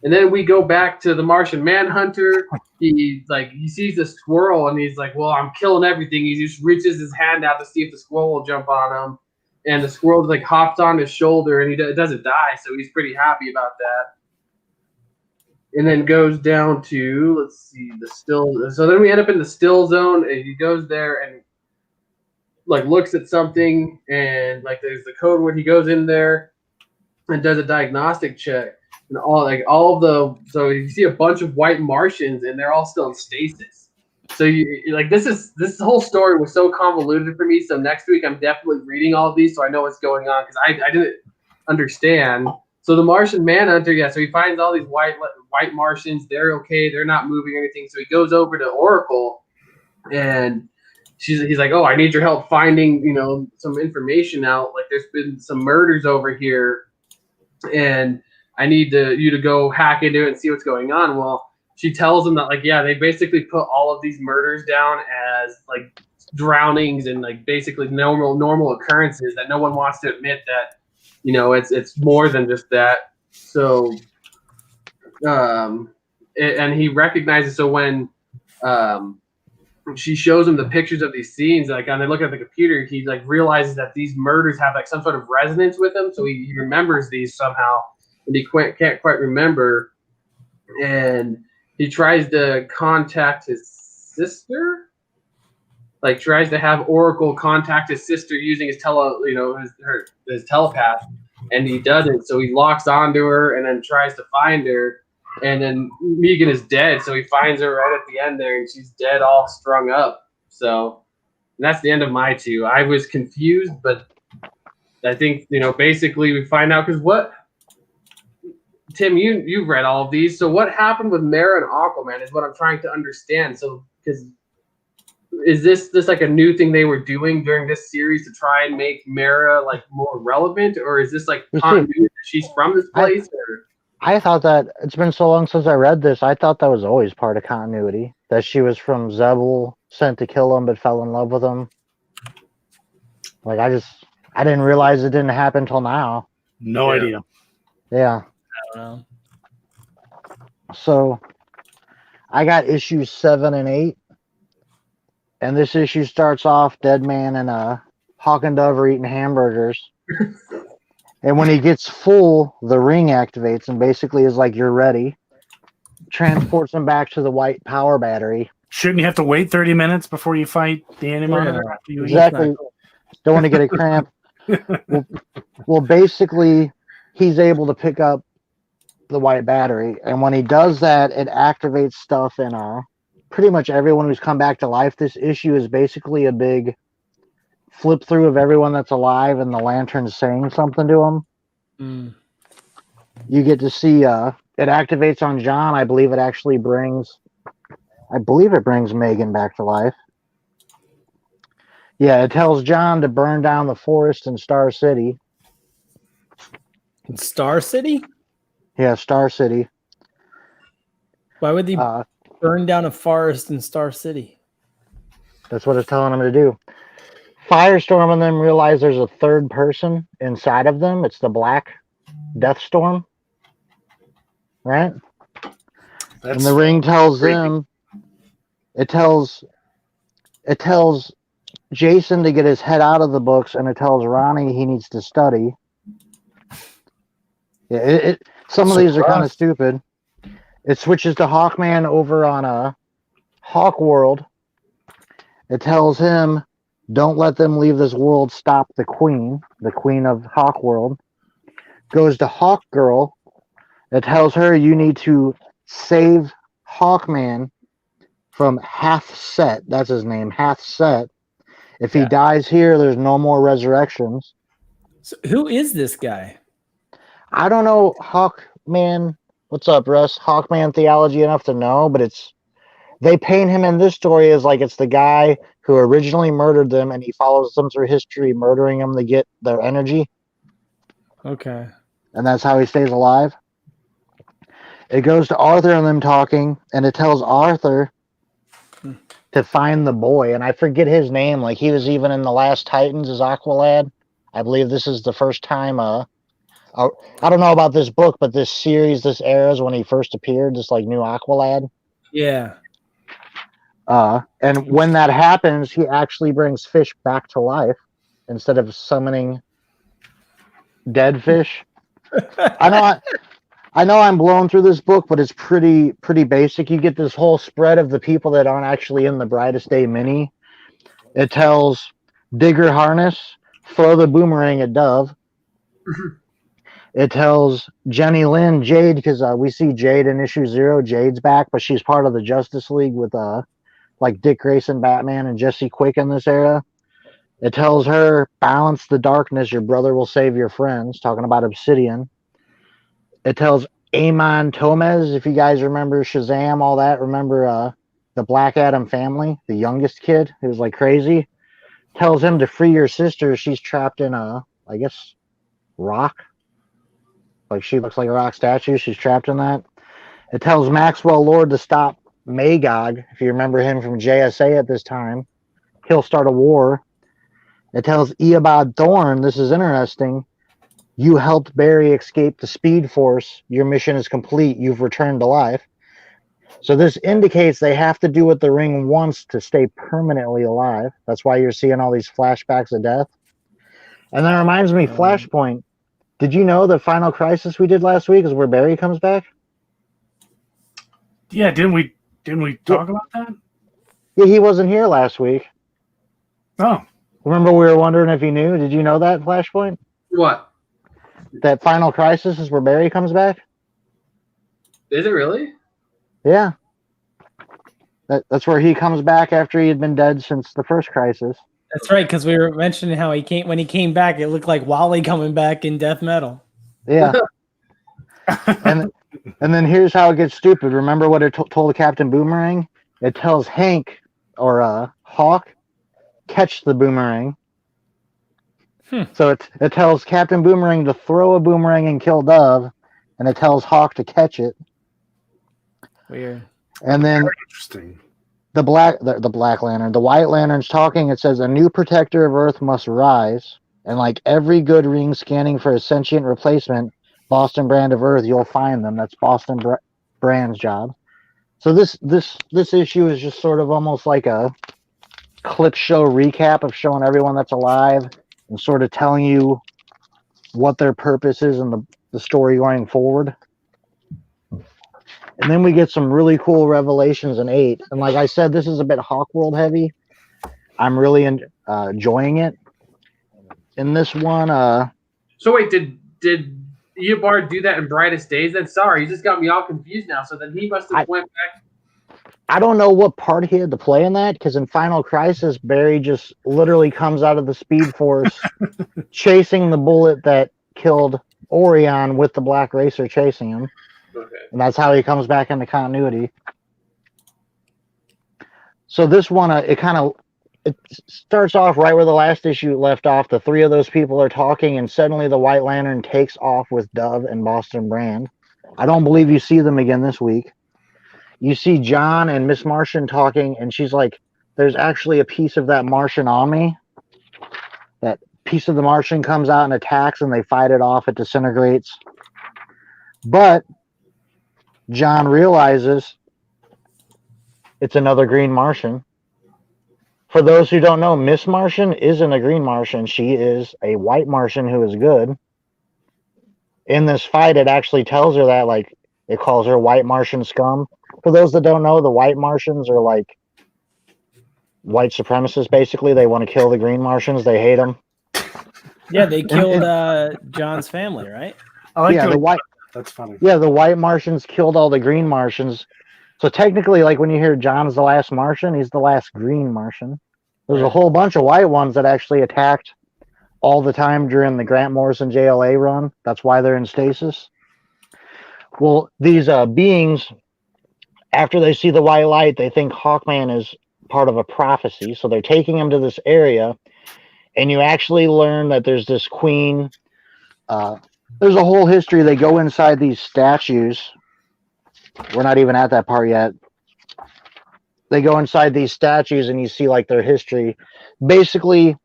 And then we go back to the Martian Manhunter. He sees the squirrel and he's like, "Well, I'm killing everything." He just reaches his hand out to see if the squirrel will jump on him, and the squirrel like hops on his shoulder and it doesn't die, so he's pretty happy about that. And then goes down to the still. So then we end up in the still zone, and he goes there and like looks at something, and like there's the code word. He goes in there and does a diagnostic check. And so you see a bunch of white Martians, and they're all still in stasis. So this whole story was so convoluted for me. So next week I'm definitely reading all of these, so I know what's going on, because I didn't understand. So the Martian Manhunter, so he finds all these white Martians. They're okay. They're not moving or anything. So he goes over to Oracle, and he's like, "Oh, I need your help finding some information out. Like there's been some murders over here, and I need you to go hack into it and see what's going on." Well, she tells him that they basically put all of these murders down as like drownings and like basically normal occurrences, that no one wants to admit that it's more than just that. So and he recognizes, so when she shows him the pictures of these scenes, and they look at the computer, he realizes that these murders have some sort of resonance with him, so he remembers these somehow. And he can't quite remember, and he tries to contact his sister, tries to have Oracle contact his sister using his his telepath, and he doesn't. So he locks onto her and then tries to find her, and then Megan is dead. So he finds her right at the end there, and she's dead, all strung up. So that's the end of my two. I was confused, but I think basically we find out, because what. Tim, you've read all of these. So what happened with Mara and Aquaman is what I'm trying to understand. So, because is this like a new thing they were doing during this series to try and make Mara more relevant, or is this continuity that she's from this place? I thought that it's been so long since I read this. I thought that was always part of continuity, that she was from Zebul, sent to kill him, but fell in love with him. I didn't realize it didn't happen till now. No idea. Yeah. So I got issues 7 and 8, and this issue starts off Dead Man and Hawk and Dove are eating hamburgers, and when he gets full, the ring activates and basically is like, "You're ready," transports him back to the white power battery. Shouldn't you have to wait 30 minutes before you fight the Animonitor after you exactly. Don't want to get a cramp. Well, basically he's able to pick up the white battery, and when he does that, it activates stuff in pretty much everyone who's come back to life. This issue is basically a big flip through of everyone that's alive, and the Lantern's saying something to them. You get to see it activates on John. I believe it brings Megan back to life. Yeah, it tells John to burn down the forest in Star City. Star City? Yeah, Star City. Why would they burn down a forest in Star City? That's what it's telling them to do. Firestorm and them realize there's a third person inside of them. It's the Black Deathstorm. Right? And the ring tells them, it tells Jason to get his head out of the books, and it tells Ronnie he needs to study. Yeah, some of these are kind of stupid. It switches to Hawkman over on Hawk World. It tells him, "Don't let them leave this world. Stop the queen of Hawk World." Goes to Hawk Girl. It tells her, "You need to save Hawkman from Half Set." That's his name, Half Set. If he dies here, there's no more resurrections. So who is this guy? I don't know Hawkman. What's up, Russ? Hawkman theology enough to know, but it's they paint him in this story as like it's the guy who originally murdered them, and he follows them through history, murdering them to get their energy. Okay. And that's how he stays alive. It goes to Arthur and them talking, and it tells Arthur to find the boy, and I forget his name. Like, he was even in the last Titans as Aqualad. I believe this is the first time. I don't know about this book, but this series, this era is when he first appeared. This like new Aqualad. Yeah. And when that happens, he actually brings fish back to life instead of summoning dead fish. I know I'm blowing through this book, but it's pretty basic. You get this whole spread of the people that aren't actually in the Brightest Day mini. It tells Digger Harness, throw the boomerang at Dove. It tells Jenny Lynn, Jade, because we see Jade in issue 0. Jade's back, but she's part of the Justice League with like Dick Grayson, Batman, and Jesse Quick in this era. It tells her, balance the darkness, your brother will save your friends, talking about Obsidian. It tells Amon Tomez, if you guys remember Shazam, all that. Remember the Black Adam family, the youngest kid who was like crazy. Tells him to free your sister. She's trapped in I guess, rock. Like, she looks like a rock statue. She's trapped in that. It tells Maxwell Lord to stop Magog. If you remember him from JSA at this time, he'll start a war. It tells Eobard Thorn, this is interesting, you helped Barry escape the Speed Force. Your mission is complete. You've returned to life. So this indicates they have to do what the Ring wants to stay permanently alive. That's why you're seeing all these flashbacks of death. And that reminds me, Flashpoint. Did you know the Final Crisis we did last week is where Barry comes back? Yeah, didn't we talk about that? Yeah, he wasn't here last week. Oh. Remember we were wondering if he knew? Did you know that, Flashpoint? What? That Final Crisis is where Barry comes back? Is it really? Yeah. That's where he comes back after he had been dead since the first Crisis. That's right, because we were mentioning how when he came back, it looked like Wally coming back in Death Metal. Yeah. and then here's how it gets stupid. Remember what it told Captain Boomerang? It tells Hank or Hawk, catch the boomerang. So it tells Captain Boomerang to throw a boomerang and kill Dove, and it tells Hawk to catch it. Weird. And then very interesting. The Black Lantern, the White Lantern's talking. It says a new protector of Earth must rise, and like every good ring scanning for a sentient replacement, Boston Brand of Earth, you'll find them. That's Boston Brand's job. So this issue is just sort of almost like a clip show recap of showing everyone that's alive and sort of telling you what their purpose is in the story going forward. And then we get some really cool revelations in 8. And like I said, this is a bit Hawkworld heavy. I'm really enjoying it. In this one... So wait, did Eobard do that in Brightest Days then? Sorry, you just got me all confused now. So then he must have went back... I don't know what part he had to play in that, because in Final Crisis, Barry just literally comes out of the Speed Force chasing the bullet that killed Orion with the Black Racer chasing him. Okay. And that's how he comes back into continuity. So this one, it starts off right where the last issue left off. The 3 of those people are talking, and suddenly the White Lantern takes off with Dove and Boston Brand. I don't believe you see them again this week. You see John and Miss Martian talking, and she's like, there's actually a piece of that Martian on me. That piece of the Martian comes out and attacks, and they fight it off. It disintegrates. But John realizes it's another Green Martian. For those who don't know, Miss Martian isn't a Green Martian. She is a White Martian who is good. In this fight, it actually tells her that, like, it calls her White Martian scum. For those that don't know, the White Martians are like white supremacists, basically. They want to kill the Green Martians. They hate them. Yeah, they killed John's family, right? I like the White... That's funny. Yeah, the White Martians killed all the Green Martians. So technically, like when you hear John's the last Martian, he's the last Green Martian. There's a whole bunch of white ones that actually attacked all the time during the Grant Morrison JLA run. That's why they're in stasis. Well, these beings after they see the white light, they think Hawkman is part of a prophecy. So they're taking him to this area, and you actually learn that there's this queen. There's a whole history. They go inside these statues. We're not even at that part yet. They go inside these statues, and you see like their history. Basically,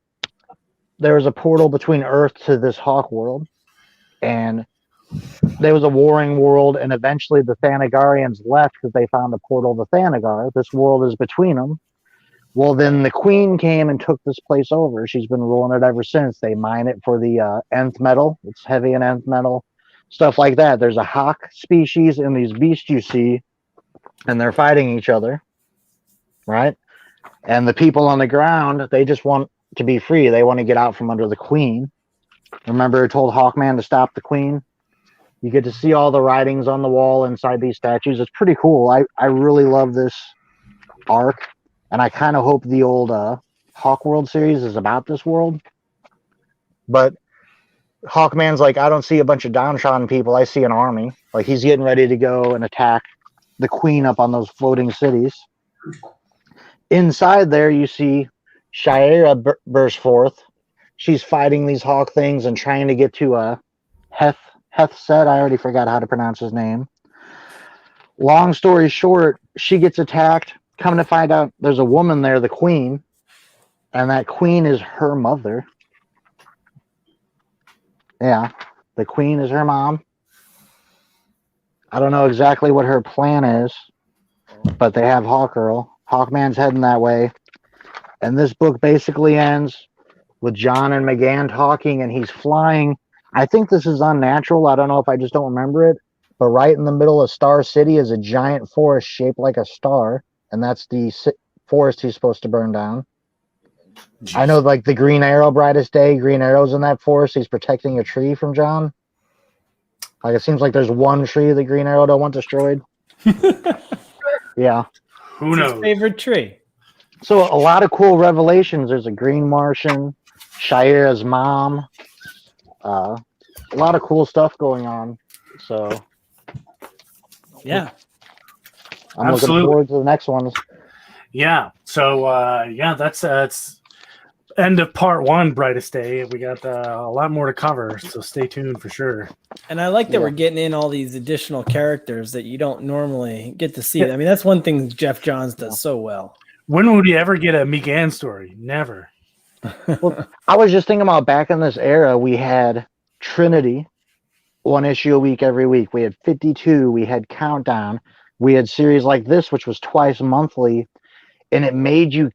there was a portal between Earth to this Hawk world, and there was a warring world, and eventually the Thanagarians left because they found a portal to Thanagar. This world is between them. Well, then the queen came and took this place over. She's been ruling it ever since. They mine it for the nth metal. It's heavy and nth metal, stuff like that. There's a hawk species in these beasts you see, and they're fighting each other, right? And the people on the ground, they just want to be free. They want to get out from under the queen. Remember, it told Hawkman to stop the queen? You get to see all the writings on the wall inside these statues. It's pretty cool. I really love this arc, and I kind of hope the old Hawk World series is about this world. But Hawkman's like, I don't see a bunch of downtrodden people. I see an army. Like, he's getting ready to go and attack the queen up on those floating cities. Inside there, you see Shira burst forth. She's fighting these hawk things and trying to get to Hethset. I already forgot how to pronounce his name. Long story short, she gets attacked. Come to find out, there's a woman there, the queen, and that queen is her mother. Yeah, the queen is her mom. I don't know exactly what her plan is, but they have Hawkgirl. Hawkman's heading that way. And this book basically ends with John and McGann talking, and he's flying. I think this is unnatural. I don't know if I just don't remember it. But right in the middle of Star City is a giant forest shaped like a star. And that's the forest he's supposed to burn down. Jeez. I know, like the Green Arrow, Brightest Day, Green Arrow's in that forest. He's protecting a tree from John. Like, it seems like there's one tree that Green Arrow don't want destroyed. Yeah. Who knows? His favorite tree. So a lot of cool revelations. There's a Green Martian, Shira's mom. A lot of cool stuff going on. So yeah, I'm looking forward to the next ones. Yeah. So that's end of part one, Brightest Day. We got a lot more to cover, so stay tuned for sure. And I like that we're getting in all these additional characters that you don't normally get to see. I mean, that's one thing Jeff Johns does so well. When would we ever get a McGann story? Never. Well, I was just thinking about back in this era, we had Trinity, one issue a week every week. We had 52. We had Countdown. We had series like this, which was twice monthly, and it made you,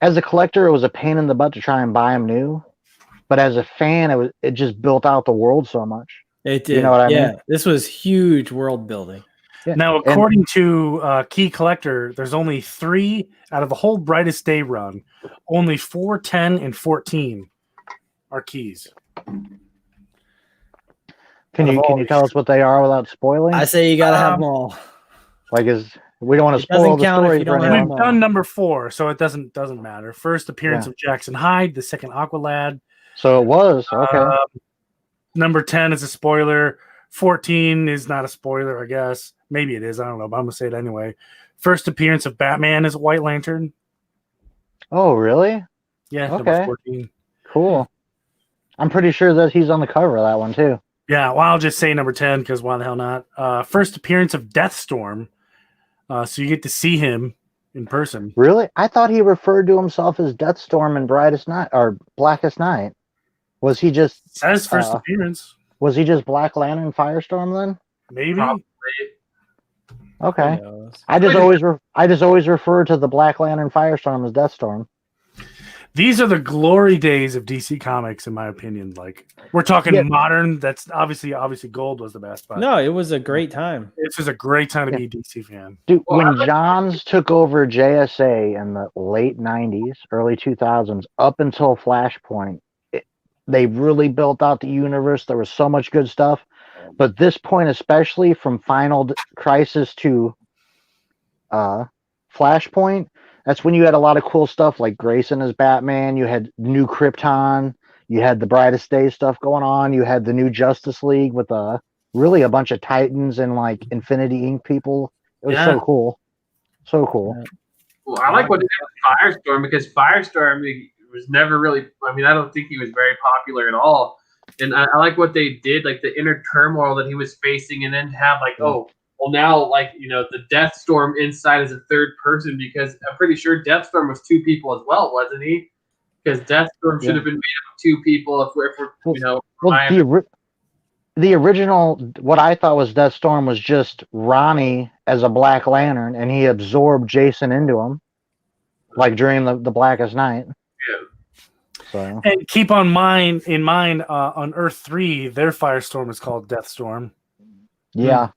as a collector, it was a pain in the butt to try and buy them new, but as a fan, it just built out the world so much. It did. You know what I mean? This was huge world building. Yeah. Now, according to Key Collector, there's only 3 out of the whole Brightest Day run. Only 4, 10, and 14 are keys. Can you tell us what they are without spoiling? I say you gotta have them all. Like, we don't want to spoil the story for anyone. We've done number 4, so it doesn't matter. First appearance of Jackson Hyde, the second Aqualad. So it was okay. Number 10 is a spoiler. 14 is not a spoiler, I guess. Maybe it is. I don't know, but I'm gonna say it anyway. First appearance of Batman as White Lantern. Oh, really? Yeah. Okay. Number 14. Cool. I'm pretty sure that he's on the cover of that one too. Yeah, well, I'll just say number 10 because why the hell not? First appearance of Deathstorm. So you get to see him in person. Really? I thought he referred to himself as Deathstorm in Brightest Night or Blackest Night. Was he just it says first appearance? Was he just Black Lantern Firestorm then? Maybe. Probably. Okay. I just always refer to the Black Lantern Firestorm as Deathstorm. These are the glory days of DC Comics, in my opinion. Like, we're talking modern. That's obviously Gold was the best. But no, it was a great time. This is a great time to be a DC fan. Dude, when Johns took over JSA in the late 90s, early 2000s, up until Flashpoint, they really built out the universe. There was so much good stuff. But this point, especially from Final Crisis to Flashpoint, that's when you had a lot of cool stuff like Grayson as Batman. You had new Krypton. You had the Brightest Day stuff going on. You had the new Justice League with really a bunch of Titans and like Infinity Inc. people It was so cool. So cool. Well, I like what they did with Firestorm because Firestorm was never really. I mean, I don't think he was very popular at all. And I like what they did, like the inner turmoil that he was facing, and then to have like, oh, well, now like the Deathstorm inside as a third person because I'm pretty sure Deathstorm was two people as well, wasn't he? Because Deathstorm should have been made up of two people if we're the original, what I thought was Deathstorm was just Ronnie as a Black Lantern, and he absorbed Jason into him, like during the Blackest Night. Yeah. So. And keep in mind, on Earth 3, their Firestorm is called Deathstorm. Yeah.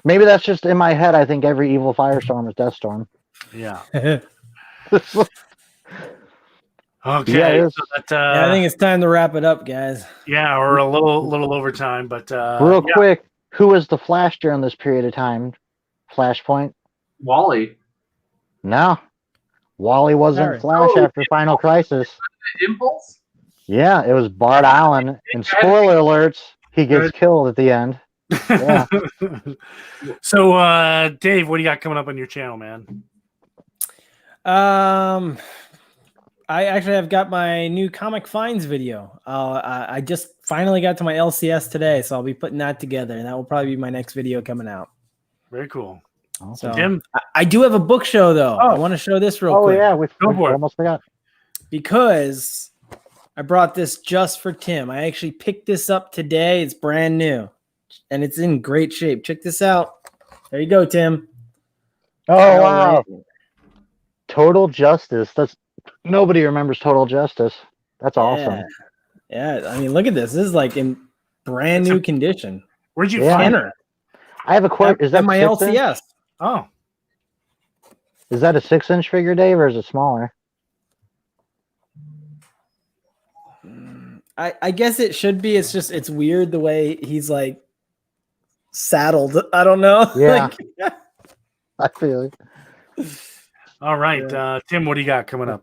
Maybe that's just in my head. I think every evil Firestorm is Deathstorm. Yeah. Okay. Yeah, I think it's time to wrap it up, guys. Yeah, we're a little over time, but real quick, who was the Flash during this period of time? Flashpoint? Wally. No. Wally wasn't Flash after Final Crisis. Impulse? Yeah, it was Bart Allen. And spoiler alerts, he gets killed at the end. Yeah. So, Dave, what do you got coming up on your channel, man? I actually have got my new comic finds video. I just finally got to my LCS today, so I'll be putting that together, and that will probably be my next video coming out. Very cool. So, Tim? I do have a book show, though. I want to show this real quick. Oh, yeah. We almost forgot. Because I brought this just for Tim. I actually picked this up today. It's brand new, and it's in great shape. Check this out. There you go, Tim. Oh, wow. Total Justice. Nobody remembers Total Justice. That's awesome. Yeah, I mean, look at this. This is like in brand new condition. Where'd you find it? I have a question. Is that my LCS? Oh. Is that a 6-inch figure, Dave, or is it smaller? I guess it should be. It's just, it's weird the way he's like saddled. I don't know. Yeah. I feel it. All right. Tim, what do you got coming up?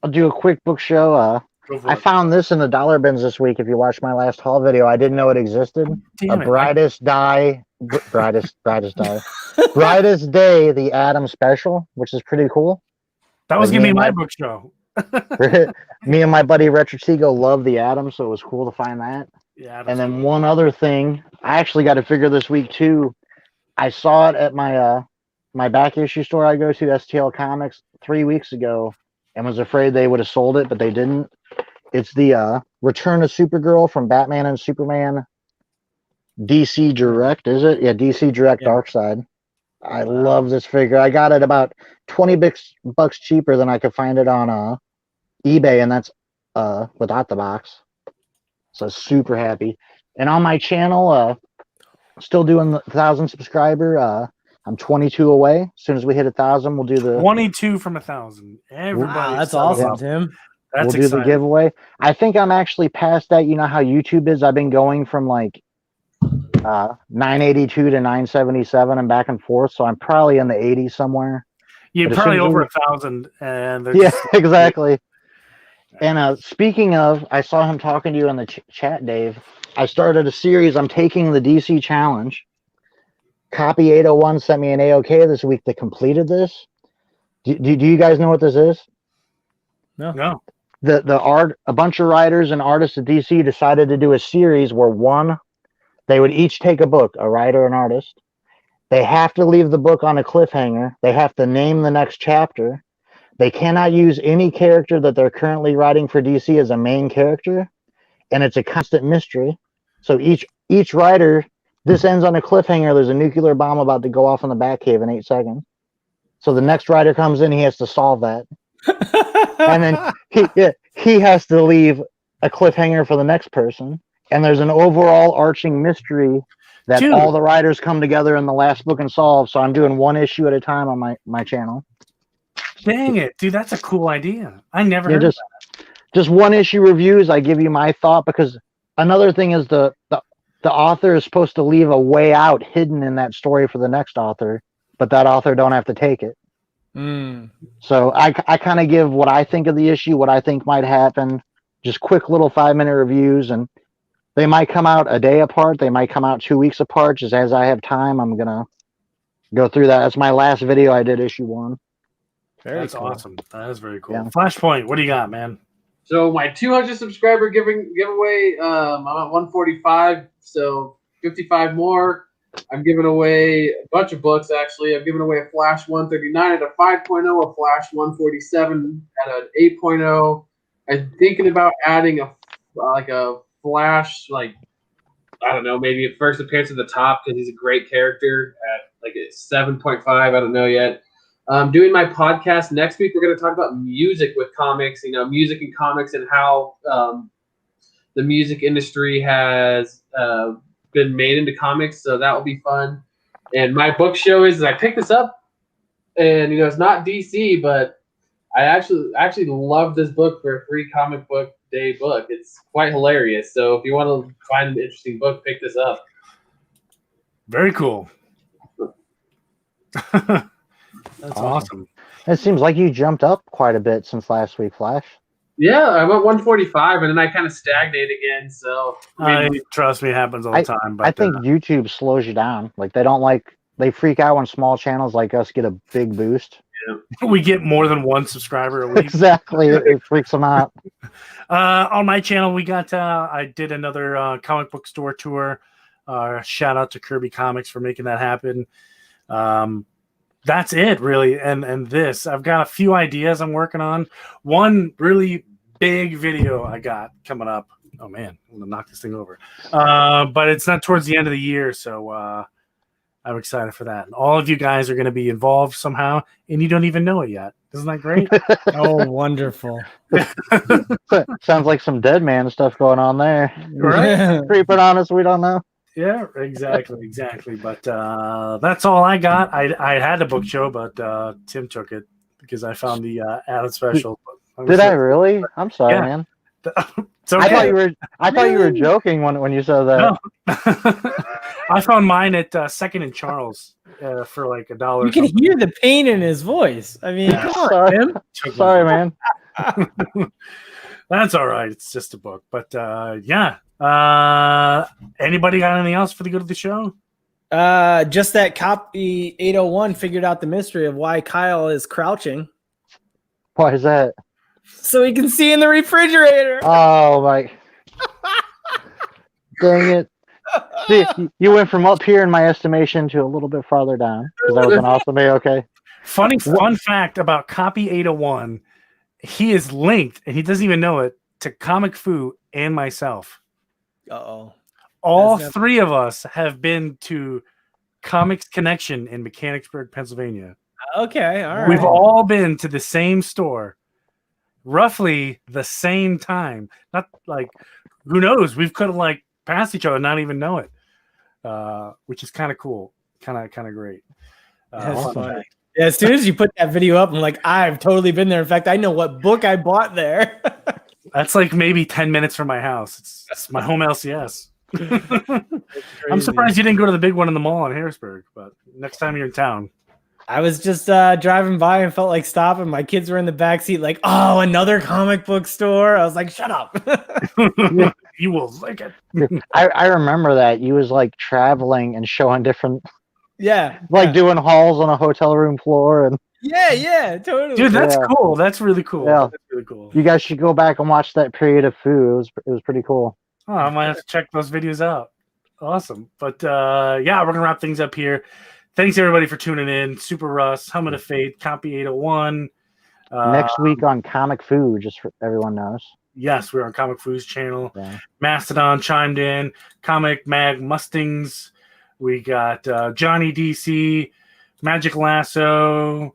I'll do a quick book show. I found this in the dollar bins this week. If you watched my last haul video, I didn't know it existed. Brightest Day, the Atom Special, which is pretty cool. That was going to be my book show. Me and my buddy Retro Tigo love the Atom, so it was cool to find that. Yeah. And then one other thing, I actually got a figure this week too. I saw it at my my back issue store I go to, STL Comics, 3 weeks ago, and was afraid they would have sold it, but they didn't. It's the Return of Supergirl from Batman and Superman DC Direct, is it? Yeah, DC Direct Darkseid. I love this figure. I got it about 20 bucks cheaper than I could find it on eBay, and that's without the box. So super happy. And on my channel, still doing the 1,000 subscriber. I'm 22 away. As soon as we hit 1,000, we'll do the 22 from 1,000. Everybody, that's awesome, Tim. That's we'll do the giveaway. I think I'm actually past that. You know how YouTube is. I've been going from like 982 to 977 and back and forth. So I'm probably in the 80s somewhere. You're probably over 1,000. And exactly. And speaking of, I saw him talking to you in the chat, Dave. I started a series. I'm taking the DC Challenge. Copy 801 sent me an AOK this week that completed this. Do you guys know what this is? No. The art, a bunch of writers and artists at DC decided to do a series where they would each take a book, a writer and artist. They have to leave the book on a cliffhanger. They have to name the next chapter. They cannot use any character that they're currently writing for DC as a main character, and it's a constant mystery. So each writer, this ends on a cliffhanger. There's a nuclear bomb about to go off in the Batcave in 8 seconds. So the next writer comes in, he has to solve that. And then he has to leave a cliffhanger for the next person. And there's an overall arching mystery that all the writers come together in the last book and solve. So I'm doing one issue at a time on my channel. Dang it, dude, that's a cool idea. I never heard of that. Just one issue reviews. I give you my thought, because another thing is the author is supposed to leave a way out hidden in that story for the next author, but that author don't have to take it. So I kind of give what I think of the issue, what I think might happen, just quick little 5-minute reviews, and they might come out a day apart. They might come out 2 weeks apart. Just as I have time, I'm gonna go through that. That's my last video. I did issue 1. That's awesome. That is very cool. Yeah. Flashpoint, what do you got, man? So my 200 subscriber giveaway, I'm at 145, so 55 more. I'm giving away a bunch of books, actually. I'm giving away a Flash 139 at a 5.0, a Flash 147 at an 8.0. I'm thinking about adding a Flash, I don't know, maybe a first appearance at the top because he's a great character at a 7.5. I don't know yet. Doing my podcast next week, we're going to talk about music with comics, music and comics and how the music industry has been made into comics. So that will be fun. And my book show is I picked this up, and it's not DC, but I actually love this book for a free comic book day book. It's quite hilarious. So if you want to find an interesting book, pick this up. Very cool. That's awesome. It seems like you jumped up quite a bit since last week, Flash. Yeah, I went 145, and then I kind of stagnated again. So trust me, it happens all the time. But I think YouTube slows you down. They freak out when small channels like us get a big boost. Yeah. We get more than one subscriber a week. Exactly, it freaks them out. On my channel, we got. I did another comic book store tour. Shout out to Kirby Comics for making that happen. That's it, really. And this, I've got a few ideas I'm working on. One really big video I got coming up. Oh man, I'm gonna knock this thing over. But it's not towards the end of the year, so I'm excited for that. And all of you guys are going to be involved somehow, and you don't even know it yet. Isn't that great? Oh, wonderful. Sounds like some Dead Man stuff going on there. Right? Creeping on us, we don't know. Yeah, exactly. But that's all I got. I had a book show, but Tim took it because I found the added special. Did I really? I'm sorry, man. It's okay. I thought you were joking when you said that. No. I found mine at Second and Charles for like $1. You can hear the pain in his voice. I mean, come on, Tim. Sorry, man. That's all right. It's just a book, but yeah. Anybody got anything else for the good of the show? Just that copy 801 figured out the mystery of why Kyle is crouching. Why is that? So he can see in the refrigerator. Oh my! Dang it! See, you went from up here in my estimation to a little bit farther down because that was an awesome okay. Funny fun fact about copy 801: he is linked, and he doesn't even know it, to Comic Fu and myself. Uh-oh. All three of us have been to Comics Connection in Mechanicsburg, Pennsylvania. Okay, all right. We've all been to the same store, roughly the same time. Not like, who knows? We could have passed each other and not even know it, which is kind of cool, kind of great. That's funny. Yeah, as soon as you put that video up, I'm like, I've totally been there. In fact, I know what book I bought there. That's like maybe 10 minutes from my house. It's my home LCS. I'm surprised you didn't go to the big one in the mall in Harrisburg, but next time you're in town. I was just driving by and felt like stopping. My kids were in the back seat like, oh, another comic book store. I was like, shut up. You will like it. I remember that. You was like traveling and showing different... Yeah. Doing hauls on a hotel room floor. And Yeah, totally. Dude, that's cool. That's really cool. Yeah. That's really cool. You guys should go back and watch that period of Fu. It was pretty cool. Oh, I might have to check those videos out. Awesome. But yeah, we're going to wrap things up here. Thanks, everybody, for tuning in. Super Russ, Helmet of Fate, Copy 801. Next week on Comic Fu, just for everyone knows. Yes, we're on Comic Fu's channel. Yeah. Mastodon chimed in. Comic Mag Mustangs. We got Johnny DC, Magic Lasso,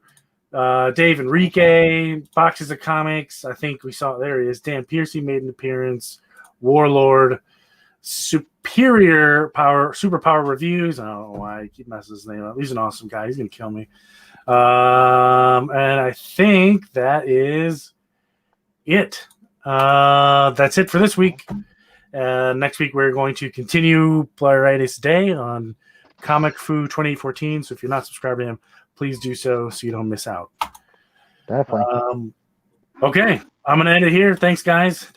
Dave Enrique, Boxes of Comics. I think we saw, there he is. Dan Piercy made an appearance. Warlord, Superpower Reviews. I don't know why I keep messing his name up. He's an awesome guy. He's going to kill me. And I think that is it. That's it for this week. Next week, we're going to continue Brightest Day on Comic Fu 2014. So if you're not subscribed to him, please do so you don't miss out. Definitely. Okay, I'm going to end it here. Thanks, guys. Thanks.